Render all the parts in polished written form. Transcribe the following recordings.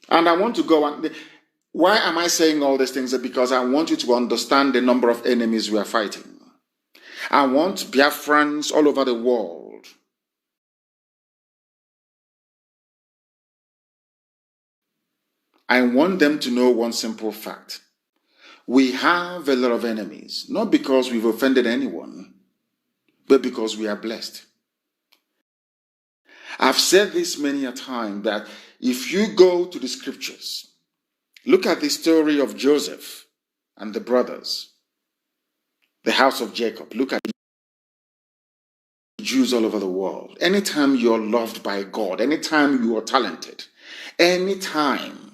And I want to go on. Why am I saying all these things? Because I want you to understand the number of enemies we are fighting. I want Biafrans all over the world I want them to know one simple fact. We have a lot of enemies, not because we've offended anyone, but because we are blessed. I've said this many a time that if you go to the scriptures, look at the story of Joseph and the brothers, the house of Jacob. Look at Jews all over the world. Anytime you're loved by God, anytime you are talented, anytime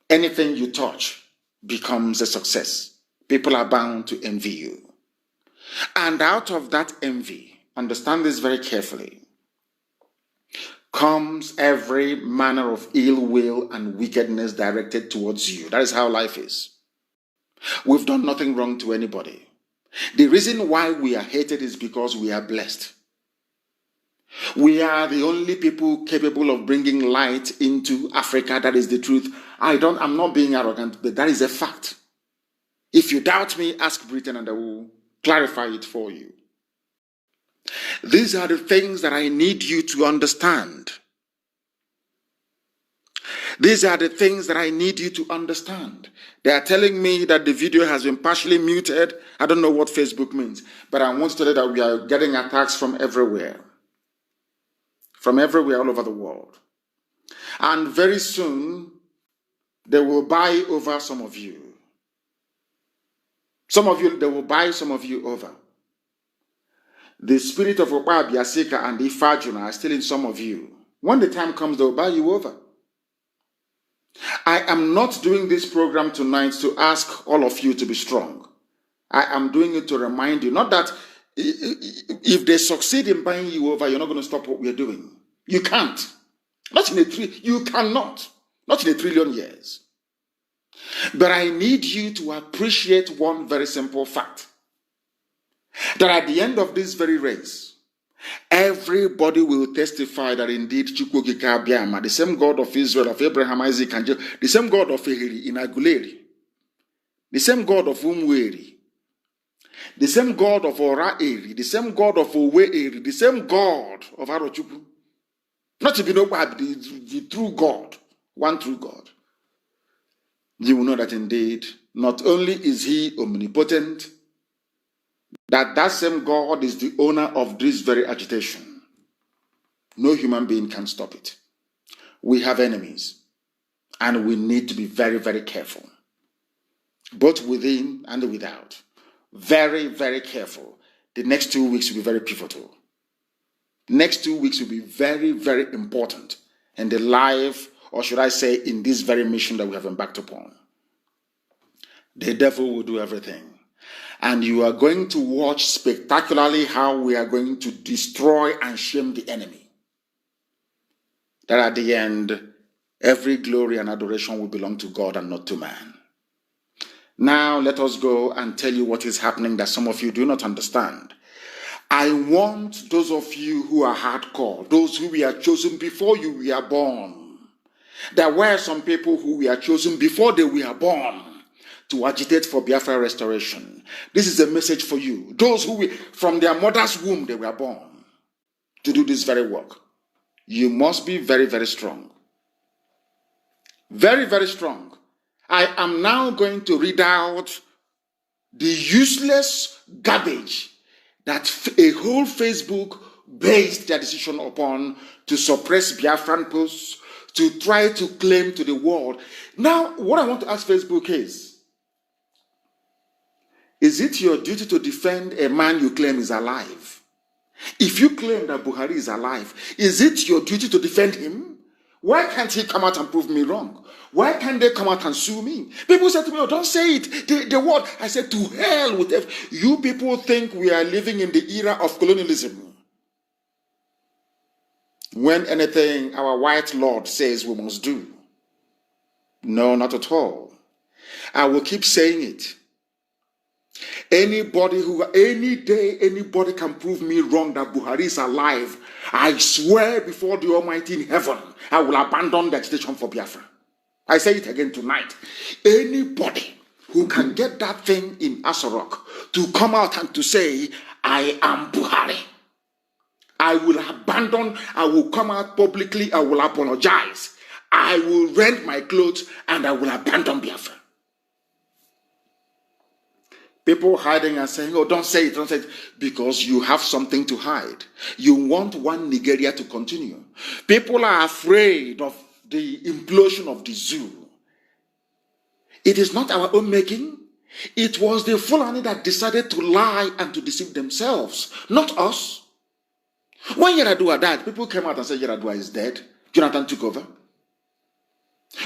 anything you touch becomes a success, people are bound to envy you. And out of that envy, understand this very carefully, comes every manner of ill will and wickedness directed towards you. That is how life is. We've done nothing wrong to anybody. The reason why we are hated is because we are blessed. We are the only people capable of bringing light into Africa. That is the truth. I'm not being arrogant, but that is a fact. If you doubt me, ask Britain and I will clarify it for you. These are the things that I need you to understand. These are the things that I need you to understand. They are telling me that the video has been partially muted. I don't know what Facebook means, but I want to tell you that we are getting attacks from everywhere. From everywhere all over the world. And very soon, they will buy over some of you. They will buy some of you over. The spirit of Oba Biasika and Ifajuna are still in some of you. When the time comes, they will buy you over. I am not doing this program tonight to ask all of you to be strong. I am doing it to remind you, not that if they succeed in buying you over, you're not going to stop what we're doing. You can't. You cannot. Not in 1 trillion years. But I need you to appreciate one very simple fact. That at the end of this very race, everybody will testify that indeed Chukwukika Abiyama, the same God of Israel, of Abraham, Isaac, and Jacob, the same God of Ehiri in Aguleri, the same God of Umweri, the same God of Ora Eri, the same God of Owe Eri, the same God of Arochukwu, not to be nobody, the true God, one true God. You will know that indeed, not only is he omnipotent, that same God is the owner of this very agitation. No human being can stop it. We have enemies, and we need to be very, very careful, both within and without. Very, very careful. The next 2 weeks will be very pivotal. Next 2 weeks will be very, very important in the life, or should I say, in this very mission that we have embarked upon. The devil will do everything. And you are going to watch spectacularly how we are going to destroy and shame the enemy. That at the end, every glory and adoration will belong to God and not to man. Now let us go and tell you what is happening that some of you do not understand. I want those of you who are hardcore, those who were chosen before you were born. There were some people who were chosen before they were born to agitate for Biafra restoration. This is a message for you. Those who from their mother's womb they were born to do this very work. You must be very, very strong. Very, very strong. I am now going to read out the useless garbage that a whole Facebook based their decision upon to suppress Biafran posts, to try to claim to the world. Now, what I want to ask Facebook is it your duty to defend a man you claim is alive? If you claim that Buhari is alive, is it your duty to defend him? Why can't he come out and prove me wrong? Why can't they come out and sue me? People said to me, oh, don't say it. The word. I said, to hell with it. You people think we are living in the era of colonialism. When anything our white Lord says we must do. No, not at all. I will keep saying it. Any day, anybody can prove me wrong that Buhari is alive. I swear before the Almighty in heaven, I will abandon the agitation for Biafra. I say it again tonight. Anybody who can get that thing in Asorok to come out and to say, I am Buhari, I will abandon, I will come out publicly, I will apologize, I will rent my clothes, and I will abandon Biafra. People hiding and saying, oh, don't say it, because you have something to hide. You want one Nigeria to continue. People are afraid of the implosion of the zoo. It is not our own making. It was the Fulani that decided to lie and to deceive themselves, not us. When Yaradua died, people came out and said Yaradua is dead. Jonathan took over.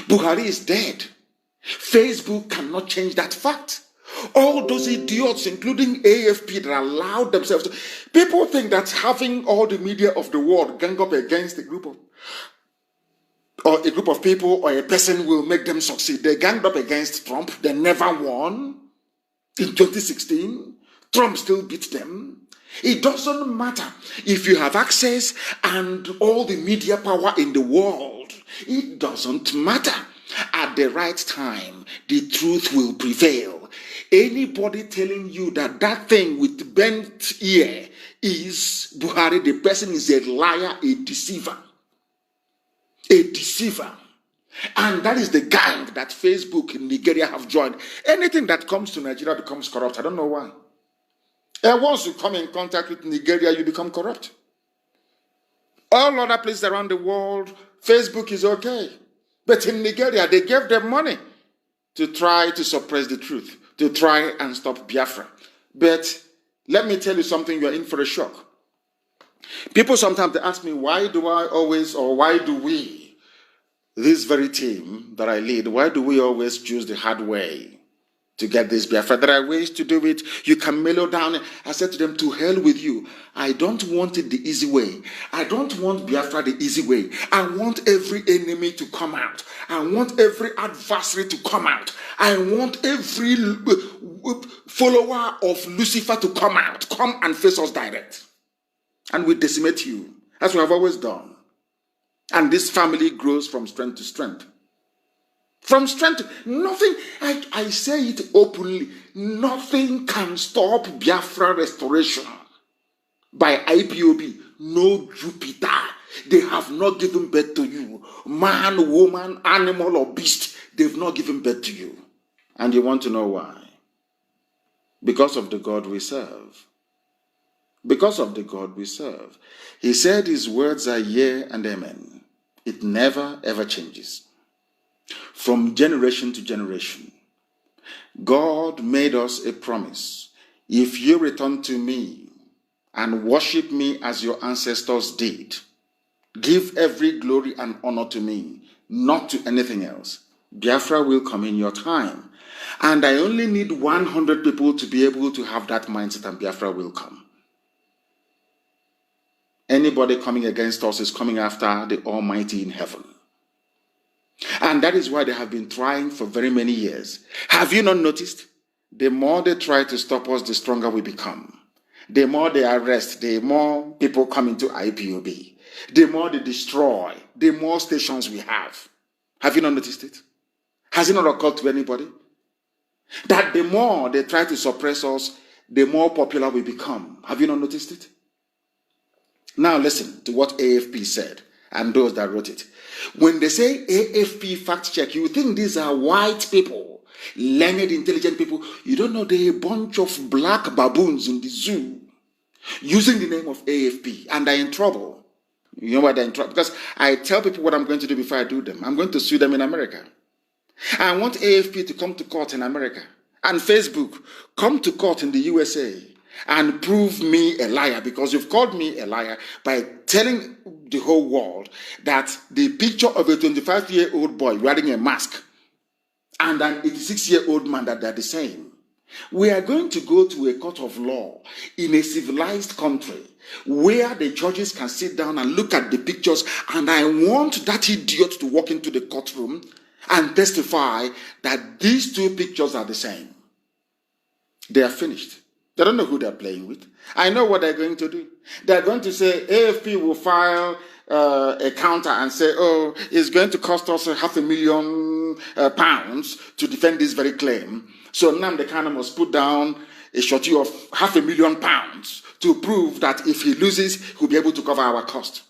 Buhari is dead. Facebook cannot change that fact. All those idiots, including AFP, that allowed themselves to... People think that having all the media of the world gang up against a group of people or a person will make them succeed. They ganged up against Trump. They never won. In 2016, Trump still beat them. It doesn't matter if you have access and all the media power in the world. It doesn't matter. At the right time, the truth will prevail. Anybody telling you that that thing with bent ear is Buhari, the person is a liar, a deceiver. A deceiver. And that is the gang that Facebook in Nigeria have joined. Anything that comes to Nigeria becomes corrupt. I don't know why. And once you come in contact with Nigeria, you become corrupt. All other places around the world, Facebook is okay. But in Nigeria, they gave them money to try to suppress the truth, to try and stop Biafra. But let me tell you something, you're in for a shock. People sometimes they ask me, why do we, this very team that I lead, why do we always choose the hard way to get this Biafra? There are ways to do it. You can mellow down. I said to them, to hell with you. I don't want it the easy way. I don't want Biafra the easy way. I want every enemy to come out. I want every adversary to come out. I want every follower of Lucifer to come out. Come and face us direct. And we decimate you, as we have always done. And this family grows from strength to strength. From strength to nothing, I say it openly, nothing can stop Biafra restoration by IPOB. No Jupiter. They have not given birth to you. Man, woman, animal, or beast, they've not given birth to you. And you want to know why? Because of the God we serve. Because of the God we serve. He said his words are yea and amen. It never ever changes. From generation to generation, God made us a promise. If you return to me and worship me as your ancestors did, give every glory and honor to me, not to anything else, Biafra will come in your time. And I only need 100 people to be able to have that mindset, and Biafra will come. Anybody coming against us is coming after the Almighty in heaven. And that is why they have been trying for very many years. Have you not noticed? The more they try to stop us, the stronger we become. The more they arrest, the more people come into IPOB. The more they destroy, the more stations we have. Have you not noticed it? Has it not occurred to anybody? That the more they try to suppress us, the more popular we become. Have you not noticed it? Now listen to what AFP said and those that wrote it. When they say AFP fact check, you think these are white people, learned, intelligent people. You don't know they're a bunch of black baboons in the zoo using the name of AFP, and they're in trouble. You know why they're in trouble? Because I tell people what I'm going to do before I do them. I'm going to sue them in America. I want AFP to come to court in America, and Facebook come to court in the USA and prove me a liar, because you've called me a liar by telling the whole world that the picture of a 25-year-old boy wearing a mask and an 86-year-old man, that they're the same. We are going to go to a court of law in a civilized country where the judges can sit down and look at the pictures, and I want that idiot to walk into the courtroom and testify that these two pictures are the same. They are finished. They don't know who they're playing with. I know what they're going to do. They're going to say AFP will file a counter and say, oh, it's going to cost us £500,000 to defend this very claim. So now the Kanu must put down a surety of £500,000 to prove that if he loses, he'll be able to cover our cost.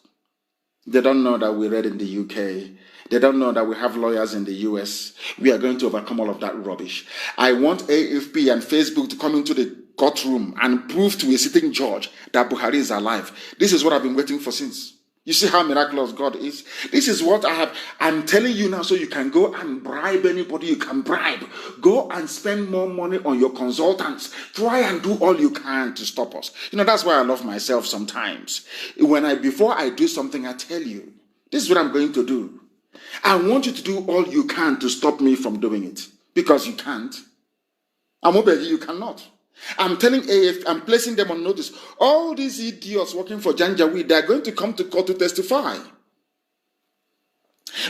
They don't know that we read in the UK. They don't know that we have lawyers in the US. We are going to overcome all of that rubbish. I want AFP and Facebook to come into the courtroom and prove to a sitting judge that Buhari is alive. This is what I've been waiting for since. You see how miraculous God is? This is what I'm telling you now, so you can go and bribe anybody you can bribe. Go and spend more money on your consultants. Try and do all you can to stop us. That's why I love myself sometimes. Before I do something, I tell you, this is what I'm going to do. I want you to do all you can to stop me from doing it. Because you can't. I'm begging you cannot. I'm telling AF, I'm placing them on notice. All these idiots working for Janjaweed, they're going to come to court to testify.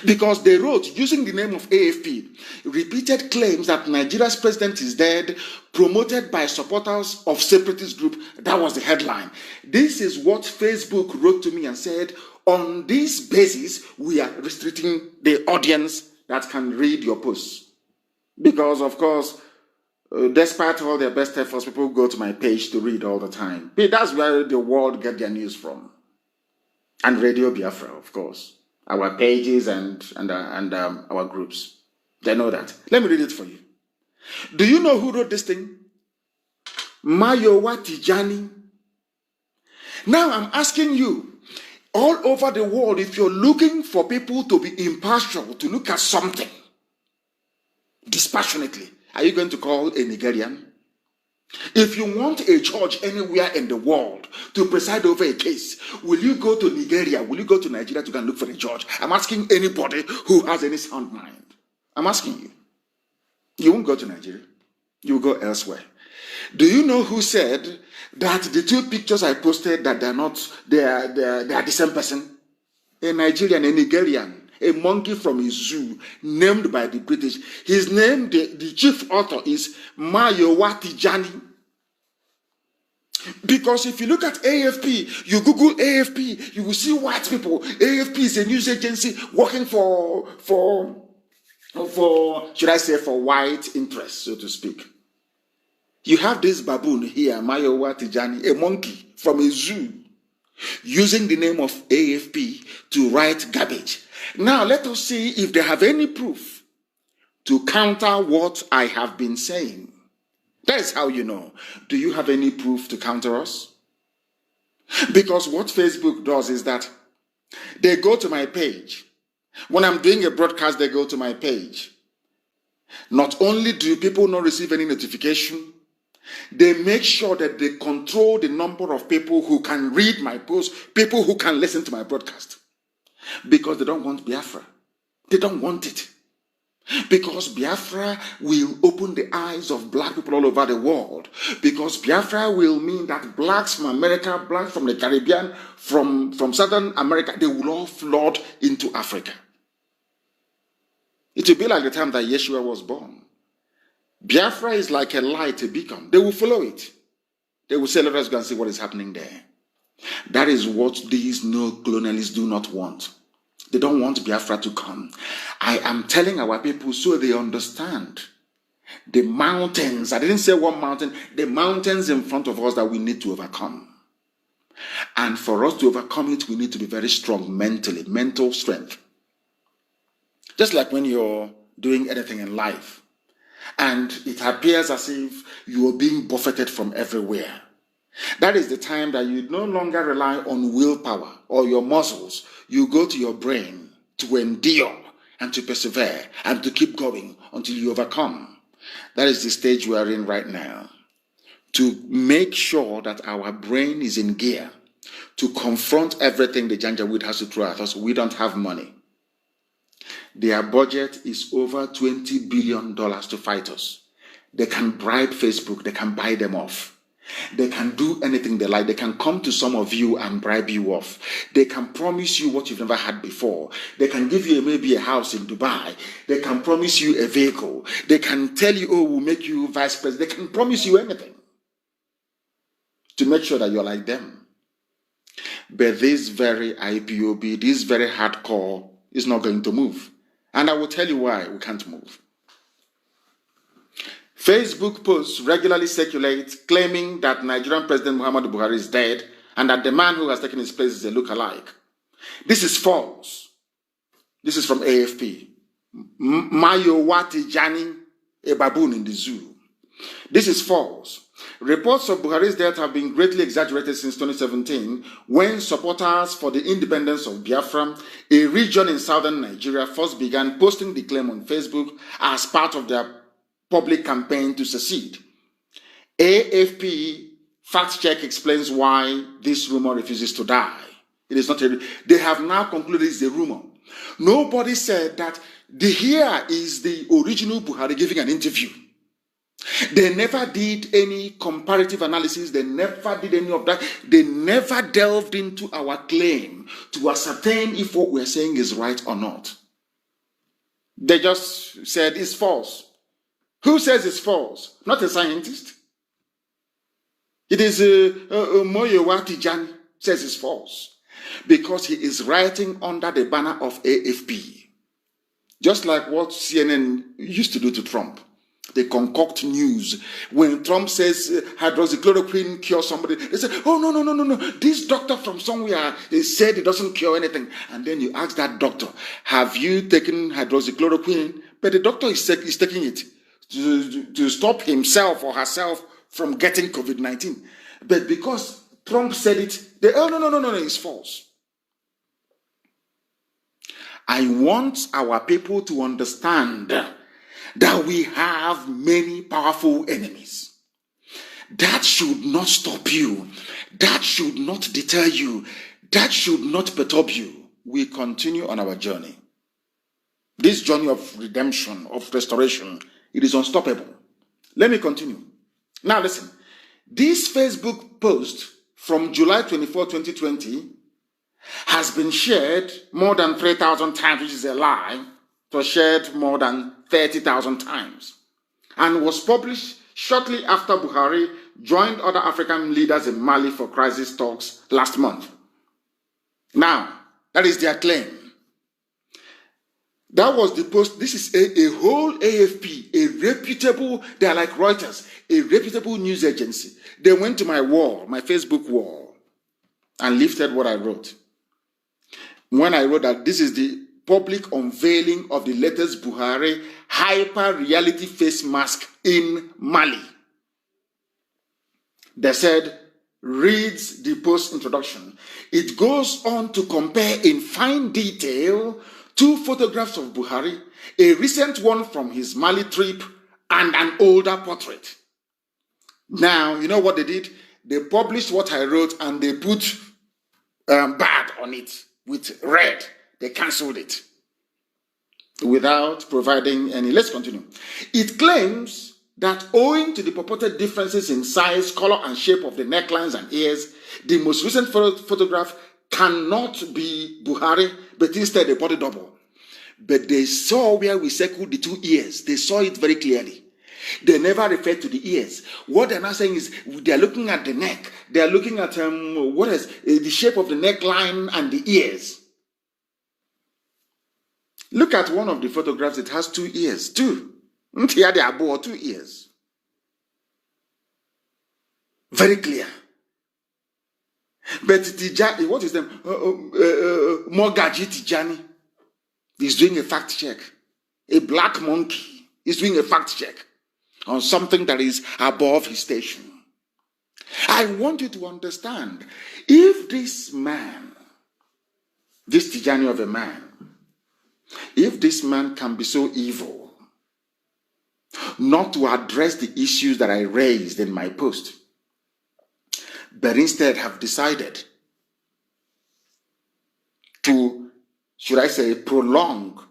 Because they wrote, using the name of AFP, repeated claims that Nigeria's president is dead, promoted by supporters of separatist group. That was the headline. This is what Facebook wrote to me and said, on this basis, we are restricting the audience that can read your posts. Because, of course, despite all their best efforts, people go to my page to read all the time. That's where the world get their news from. And Radio Biafra, of course. Our pages and our groups. They know that. Let me read it for you. Do you know who wrote this thing? Mayowa Tijani. Now I'm asking you, all over the world, if you're looking for people to be impartial, to look at something dispassionately, are you going to call a Nigerian? If you want a judge anywhere in the world to preside over a case, will you go to Nigeria? Will you go to Nigeria to go and look for a judge? I'm asking anybody who has any sound mind. I'm asking you. You won't go to Nigeria. You will go elsewhere. Do you know who said that the two pictures I posted that they are the same person? A Nigerian, a Nigerian, a monkey from a zoo named by the British. His name, the chief author, is Mayowa Tijani. Because if you look at AFP, you Google AFP, you will see white people. AFP is a news agency working for should I say, for white interests, so to speak. You have this baboon here, Mayowa Tijani, a monkey from a zoo, using the name of AFP to write garbage. Now, let us see if they have any proof to counter what I have been saying. That is how you know. Do you have any proof to counter us? Because what Facebook does is that they go to my page. When I'm doing a broadcast, they go to my page. Not only do people not receive any notification, they make sure that they control the number of people who can read my posts, people who can listen to my broadcast. Because they don't want Biafra. They don't want it. Because Biafra will open the eyes of black people all over the world. Because Biafra will mean that blacks from America, blacks from the Caribbean, from Southern America, they will all flood into Africa. It will be like the time that Yeshua was born. Biafra is like a light, a beacon. They will follow it. They will say, let us go and see what is happening there. That is what these neo-colonialists do not want. They don't want Biafra to come. I am telling our people so they understand the mountains. I didn't say one mountain. The mountains in front of us that we need to overcome. And for us to overcome it, we need to be very strong mentally, mental strength. Just like when you're doing anything in life, and it appears as if you are being buffeted from everywhere. That is the time that you no longer rely on willpower or your muscles. You go to your brain to endure and to persevere and to keep going until you overcome. That is the stage we are in right now. To make sure that our brain is in gear to confront everything the Janjaweed has to throw at us. We don't have money. Their budget is over $20 billion to fight us. They can bribe Facebook. They can buy them off. They can do anything they like. They can come to some of you and bribe you off. They can promise you what you've never had before. They can give you maybe a house in Dubai. They can promise you a vehicle. They can tell you, oh, we'll make you vice president. They can promise you anything to make sure that you're like them. But this very IPOB, this very hardcore is not going to move. And I will tell you why we can't move. Facebook posts regularly circulate claiming that Nigerian President Muhammadu Buhari is dead and that the man who has taken his place is a look-alike. This is false. This is from AFP. Mayowati Jani, a baboon in the zoo. This is false. Reports of Buhari's death have been greatly exaggerated since 2017, when supporters for the independence of Biafra, a region in southern Nigeria, first began posting the claim on Facebook as part of their public campaign to secede. AFP fact check explains why this rumor refuses to die. It is not a, they have now concluded it's a rumor. Nobody said that here is the original Buhari giving an interview. They never did any comparative analysis. They never did any of that. They never delved into our claim to ascertain if what we're saying is right or not. They just said it's false. Who says it's false? Not a scientist. It is Moyewati Jan says it's false because he is writing under the banner of AFP. Just like what CNN used to do to Trump. They concoct news. When Trump says hydroxychloroquine cures somebody, they say, oh, no. This doctor from somewhere said it doesn't cure anything. And then you ask that doctor, have you taken hydroxychloroquine? But the doctor is taking it to stop himself or herself from getting COVID-19. But because Trump said it, they, oh, no, it's false. I want our people to understand that we have many powerful enemies. That should not stop you. That should not deter you. That should not perturb you. We continue on our journey. This journey of redemption, of restoration, it is unstoppable. Let me continue. Now listen. This Facebook post from July 24, 2020 has been shared more than 3,000 times, which is a lie. It was shared more than 30,000 times and was published shortly after Buhari joined other African leaders in Mali for crisis talks last month. Now, that is their claim. That was the post. This is a whole AFP, a reputable, they are like Reuters, a reputable news agency. They went to my wall, my Facebook wall, and lifted what I wrote. When I wrote that this is the public unveiling of the latest Buhari hyper-reality face mask in Mali. They said, reads the post introduction. It goes on to compare in fine detail 2 photographs of Buhari, a recent one from his Mali trip and an older portrait. Now, you know what they did? They published what I wrote and they put bad on it with red. They cancelled it without providing any. Let's continue. It claims that owing to the purported differences in size, color, and shape of the necklines and ears, the most recent photograph cannot be Buhari, but instead a body double. But they saw where we circled the 2 ears. They saw it very clearly. They never referred to the ears. What they're not saying is they're looking at the neck. They're looking at the shape of the neckline and the ears. Look at one of the photographs. It has 2 ears. 2. Here they are both 2 ears. Very clear. But Tijani, what is them? Mogaji Tijani is doing a fact check. A black monkey is doing a fact check on something that is above his station. I want you to understand, if this man, this Tijani of a man, if this man can be so evil, not to address the issues that I raised in my post, but instead have decided to, should I say, prolong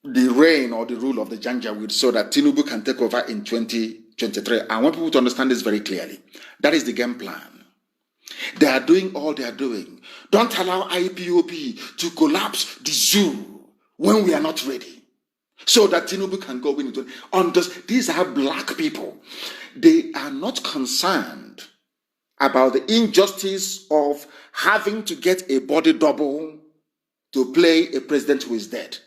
the reign or the rule of the Janjaweed so that Tinubu can take over in 20 2023. I want people to understand this very clearly. That is the game plan. They are doing all they are doing. Don't allow IPOB to collapse the zoo when we are not ready, so that Tinubu can go into it. These are black people. They are not concerned about the injustice of having to get a body double to play a president who is dead.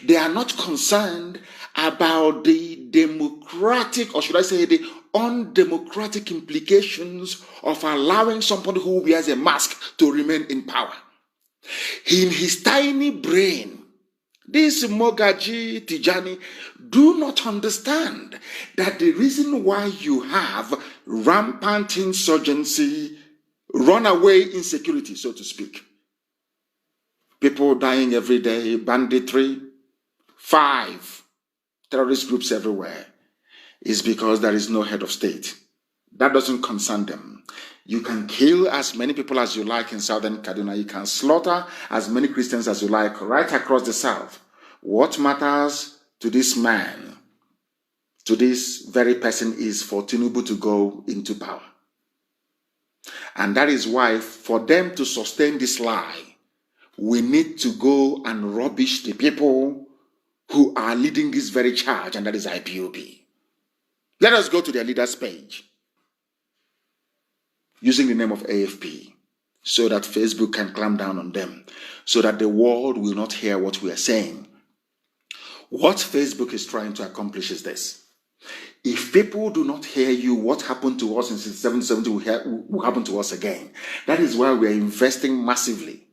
They are not concerned about the democratic, or should I say the undemocratic implications of allowing somebody who wears a mask to remain in power. In his tiny brain, this Mogaji Tijani do not understand that the reason why you have rampant insurgency, runaway insecurity, so to speak, people dying every day, banditry, 5 terrorist groups everywhere, is because there is no head of state. That doesn't concern them. You can kill as many people as you like in southern Kaduna. You can slaughter as many Christians as you like right across the south. What matters to this man, to this very person, is for Tinubu to go into power. And that is why, for them to sustain this lie, we need to go and rubbish the people who are leading this very charge, and that is IPOB. Let us go to their leaders page using the name of AFP, so that Facebook can clamp down on them, so that the world will not hear what we are saying. What Facebook is trying to accomplish is this. If people do not hear you, what happened to us in 1770 will happen to us again. That is why we are investing massively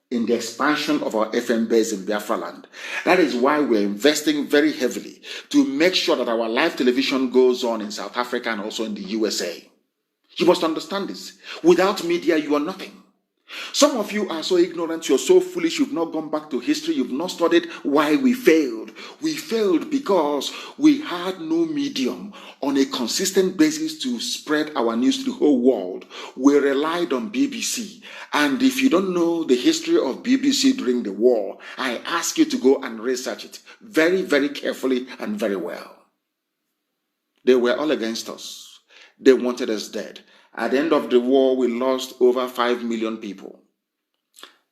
in the expansion of our FM base in Biafra land. That is why we're investing very heavily to make sure that our live television goes on in South Africa and also in the USA. You must understand this. Without media, you are nothing. Some of you are so ignorant, you're so foolish, you've not gone back to history, you've not studied why we failed. We failed because we had no medium on a consistent basis to spread our news to the whole world. We relied on BBC. And if you don't know the history of BBC during the war, I ask you to go and research it very, very carefully and very well. They were all against us. They wanted us dead. At the end of the war, we lost over 5 million people.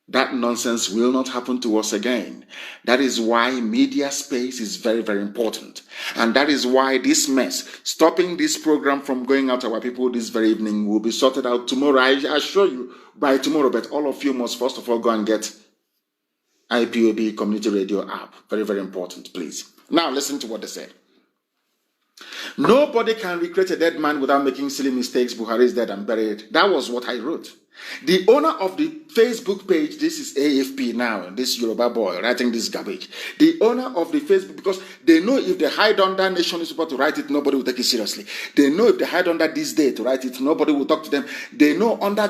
That nonsense will not happen to us again. That is why media space is very, very important. And that is why this mess, stopping this program from going out to our people this very evening, will be sorted out tomorrow. I assure you, by tomorrow, but all of you must first of all go and get IPOB Community Radio app. Very, very important, please. Now, listen to what they said. Nobody can recreate a dead man without making silly mistakes. Buhari is dead and buried. That was what I wrote. The owner of the Facebook page, this is AFP now, this Yoruba boy writing this garbage. The owner of the Facebook, because they know if they hide under Nation newspaper to write it, nobody will take it seriously. They know if they hide under This Day to write it, nobody will talk to them. They know under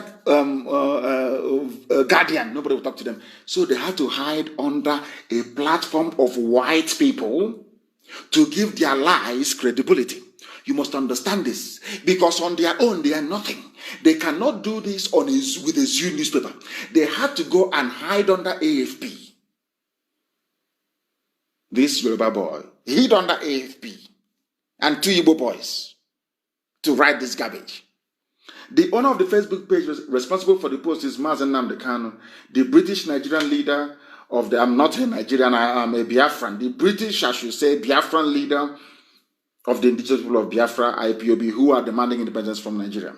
Guardian, nobody will talk to them. So they have to hide under a platform of white people to give their lies credibility. You must understand this, because on their own they are nothing. They cannot do this with a Zoo newspaper. They had to go and hide under AFP. This Yoruba boy hid under AFP and 2 Igbo boys to write this garbage. The owner of the Facebook page responsible for the post is Mazen Nnamdi Kanu, the British Nigerian leader of the, I'm not a Nigerian, I am a Biafran. The British, I should say, Biafran leader of the indigenous people of Biafra, IPOB, who are demanding independence from Nigeria.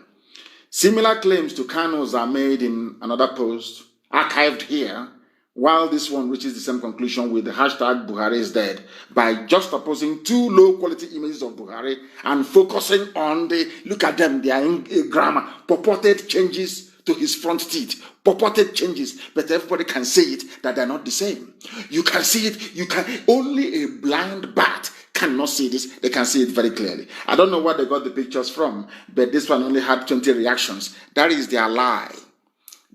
Similar claims to Kanu's are made in another post, archived here, while this one reaches the same conclusion with the hashtag Buhari is dead, by juxtaposing 2 low-quality images of Buhari and focusing on the, look at them, they are in grammar, purported changes to his front teeth, purported changes, but everybody can see it, that they're not the same. You can see it, only a blind bat cannot see this. They can see it very clearly. I don't know where they got the pictures from, but this one only had 20 reactions. That is their lie.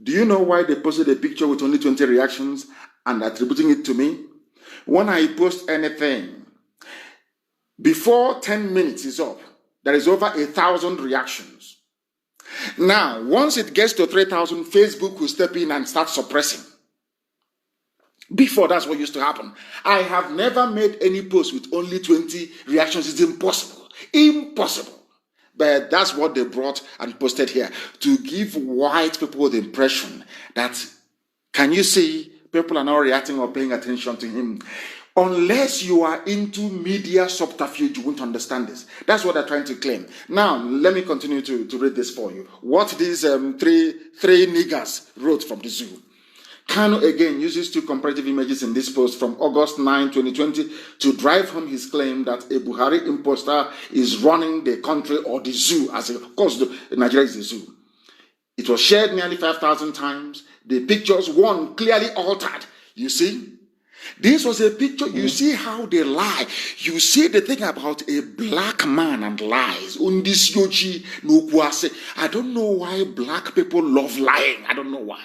Do you know why they posted a picture with only 20 reactions and attributing it to me? When I post anything, before 10 minutes is up, there is over 1,000 reactions. Now, once it gets to 3,000, Facebook will step in and start suppressing. Before, that's what used to happen. I have never made any post with only 20 reactions. It's impossible. Impossible. But that's what they brought and posted here to give white people the impression that, can you see, people are not reacting or paying attention to him. Unless you are into media subterfuge, you won't understand this. That's what they're trying to claim. Now, let me continue to read this for you. What these three niggers wrote from the zoo. Kanu again uses two comparative images in this post from August 9, 2020 to drive home his claim that a Buhari imposter is running the country or the zoo. Of course, Nigeria is the zoo. It was shared nearly 5,000 times. The pictures, one clearly altered. You see? This was a picture. You see how they lie. You see the thing about a black man and lies. I don't know why black people love lying. I don't know why.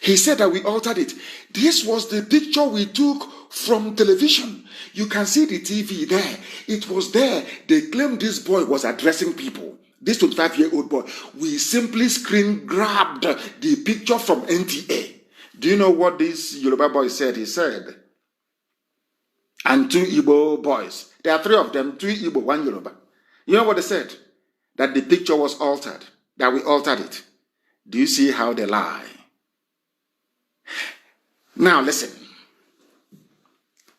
He said that we altered it. This was the picture we took from television. You can see the TV there. It was there. They claimed this boy was addressing people. This 25-year-old boy. We simply screen grabbed the picture from NTA. Do you know what this Yoruba boy said? He said, and two Igbo boys. There are three of them, two Igbo, one Yoruba. You know what they said? That the picture was altered. That we altered it. Do you see how they lie? Now listen.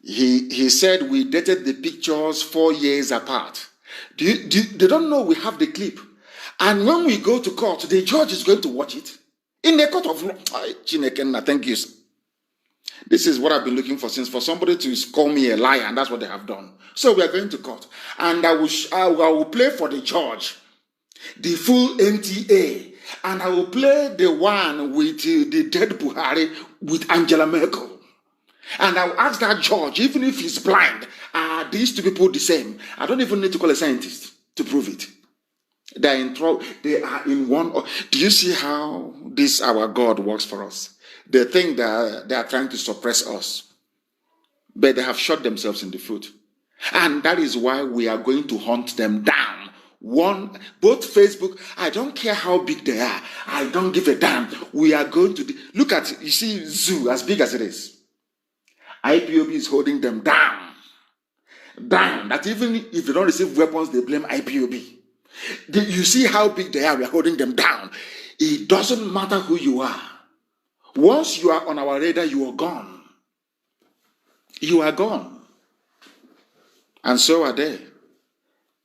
He said we dated the pictures 4 years apart. They don't know we have the clip. And when we go to court, the judge is going to watch it. In the court of law. Chineke, thank you. This is what I've been looking for since, for somebody to call me a liar, and that's what they have done. So we are going to court. And I will play for the judge the full NTA. And I will play the one with the dead Buhari with Angela Merkel. And I will ask that judge, even if he's blind, are these two people the same? I don't even need to call a scientist to prove it. They are in trouble. They are in one. Do you see how this our God works for us? They think that they are trying to suppress us, but they have shot themselves in the foot. And that is why we are going to hunt them down. Both Facebook, I don't care how big they are. I don't give a damn. We are going to look at, you see, Zoo, as big as it is. IPOB is holding them down. Down. That even if they don't receive weapons, they blame IPOB. You see how big they are. We are holding them down. It doesn't matter who you are. Once you are on our radar, you are gone. You are gone. And so are they.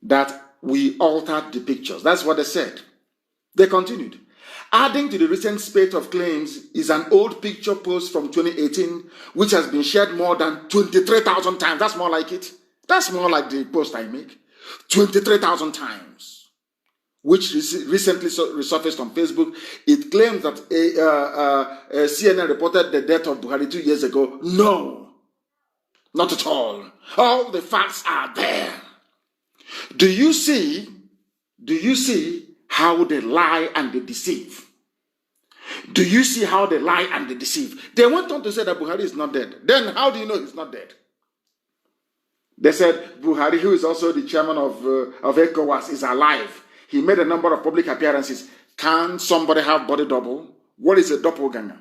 That we altered the pictures. That's what they said. They continued. Adding to the recent spate of claims is an old picture post from 2018, which has been shared more than 23,000 times. That's more like it. That's more like the post I make. 23,000 times. Which recently resurfaced on Facebook. It claims that CNN reported the death of Buhari 2 years ago. No. Not at all. All the facts are there. Do you see how they lie and they deceive? Do you see how they lie and they deceive? They went on to say that Buhari is not dead. Then how do you know he's not dead? They said Buhari, who is also the chairman of ECOWAS, is alive. He made a number of public appearances. Can somebody have body double? What is a doppelganger?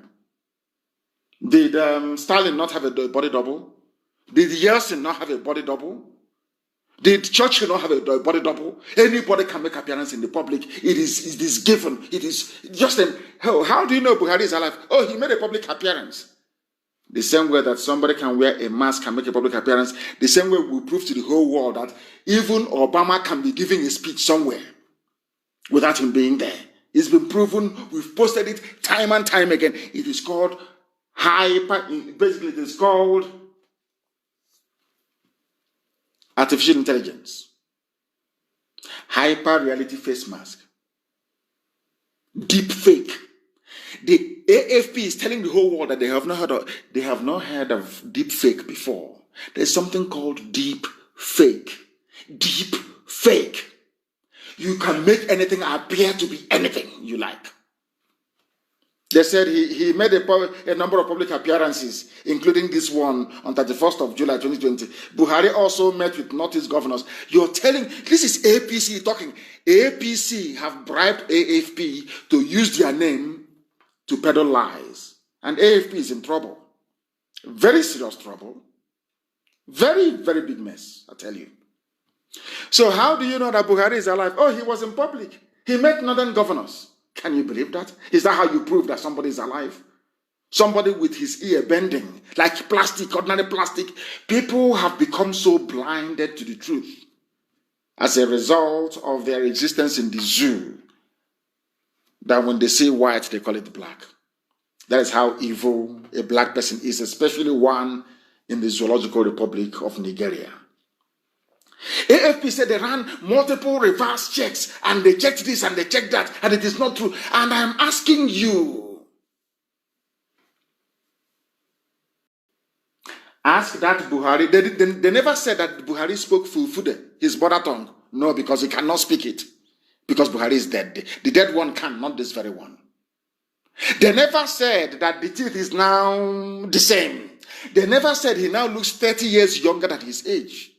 Did Stalin not have a body double? Did Yeltsin not have a body double? Did Churchill not have a body double? Anybody can make appearance in the public. It is given. It is just how do you know Buhari is alive? Oh, he made a public appearance. The same way that somebody can wear a mask and make a public appearance, the same way we prove to the whole world that even Obama can be giving a speech somewhere without him being there. It's been proven. We've posted it time and time again. It is called basically it is called artificial intelligence. Hyper reality face mask. Deep fake. The AFP is telling the whole world that they have not heard of deep fake before. There's something called deep fake. Deep fake. You can make anything appear to be anything you like. They said he made a number of public appearances, including this one on 31st of July 2020. Buhari also met with Northeast governors. You're telling, this is APC talking. APC have bribed AFP to use their name to peddle lies. And AFP is in trouble. Very serious trouble. Very, very big mess, I tell you. So how do you know that Buhari is alive? Oh, he was in public. He met northern governors. Can you believe that? Is that how you prove that somebody is alive? Somebody with his ear bending like plastic, ordinary plastic. People have become so blinded to the truth as a result of their existence in the zoo that when they say white, they call it black. That is how evil a black person is, especially one in the Zoological Republic of Nigeria. AFP said they ran multiple reverse checks and they checked this and they checked that and it is not true. And I'm asking you, ask that Buhari. They never said that Buhari spoke Fulfude, his mother tongue. No, because he cannot speak it. Because Buhari is dead. The dead one can, not this very one. They never said that the teeth is now the same. They never said he now looks 30 years younger than his age.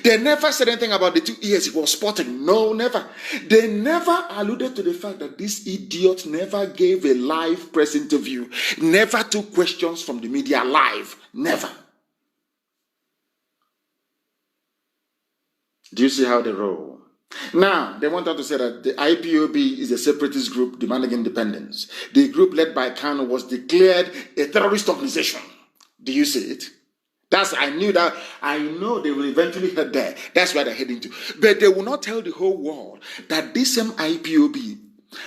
They never said anything about the 2 years he was sporting. No, never. They never alluded to the fact that this idiot never gave a live press interview, never took questions from the media live. Never. Do you see how they roll? Now, they want us to say that the IPOB is a separatist group demanding independence. The group led by Kano was declared a terrorist organization. Do you see it? I know they will eventually head there. That's where they're heading to. But they will not tell the whole world that this same IPOB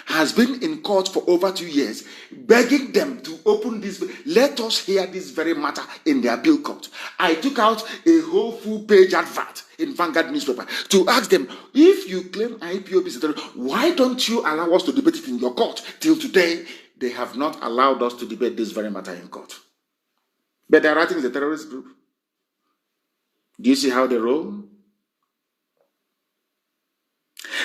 has been in court for over 2 years, begging them to open this. Let us hear this very matter in their appeal court. I took out a whole full-page advert in Vanguard newspaper to ask them, if you claim IPOB is a terrorist, why don't you allow us to debate it in your court? Till today, they have not allowed us to debate this very matter in court. But they're writing as a terrorist group. Do you see how they roll?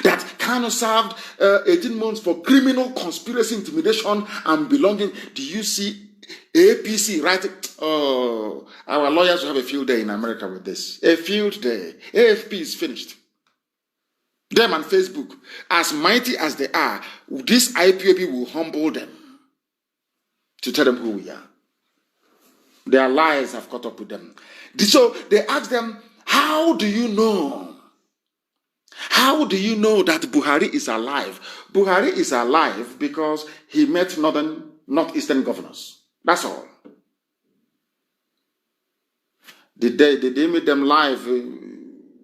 That Kano served 18 months for criminal conspiracy, intimidation, and belonging. Do you see APC writing? Oh, our lawyers will have a field day in America with this. A field day. AFP is finished. Them and Facebook, as mighty as they are, this IPOB will humble them to tell them who we are. Their lies have caught up with them. So they ask them, how do you know? How do you know that Buhari is alive? Buhari is alive because he met northeastern governors. That's all. Did they meet them live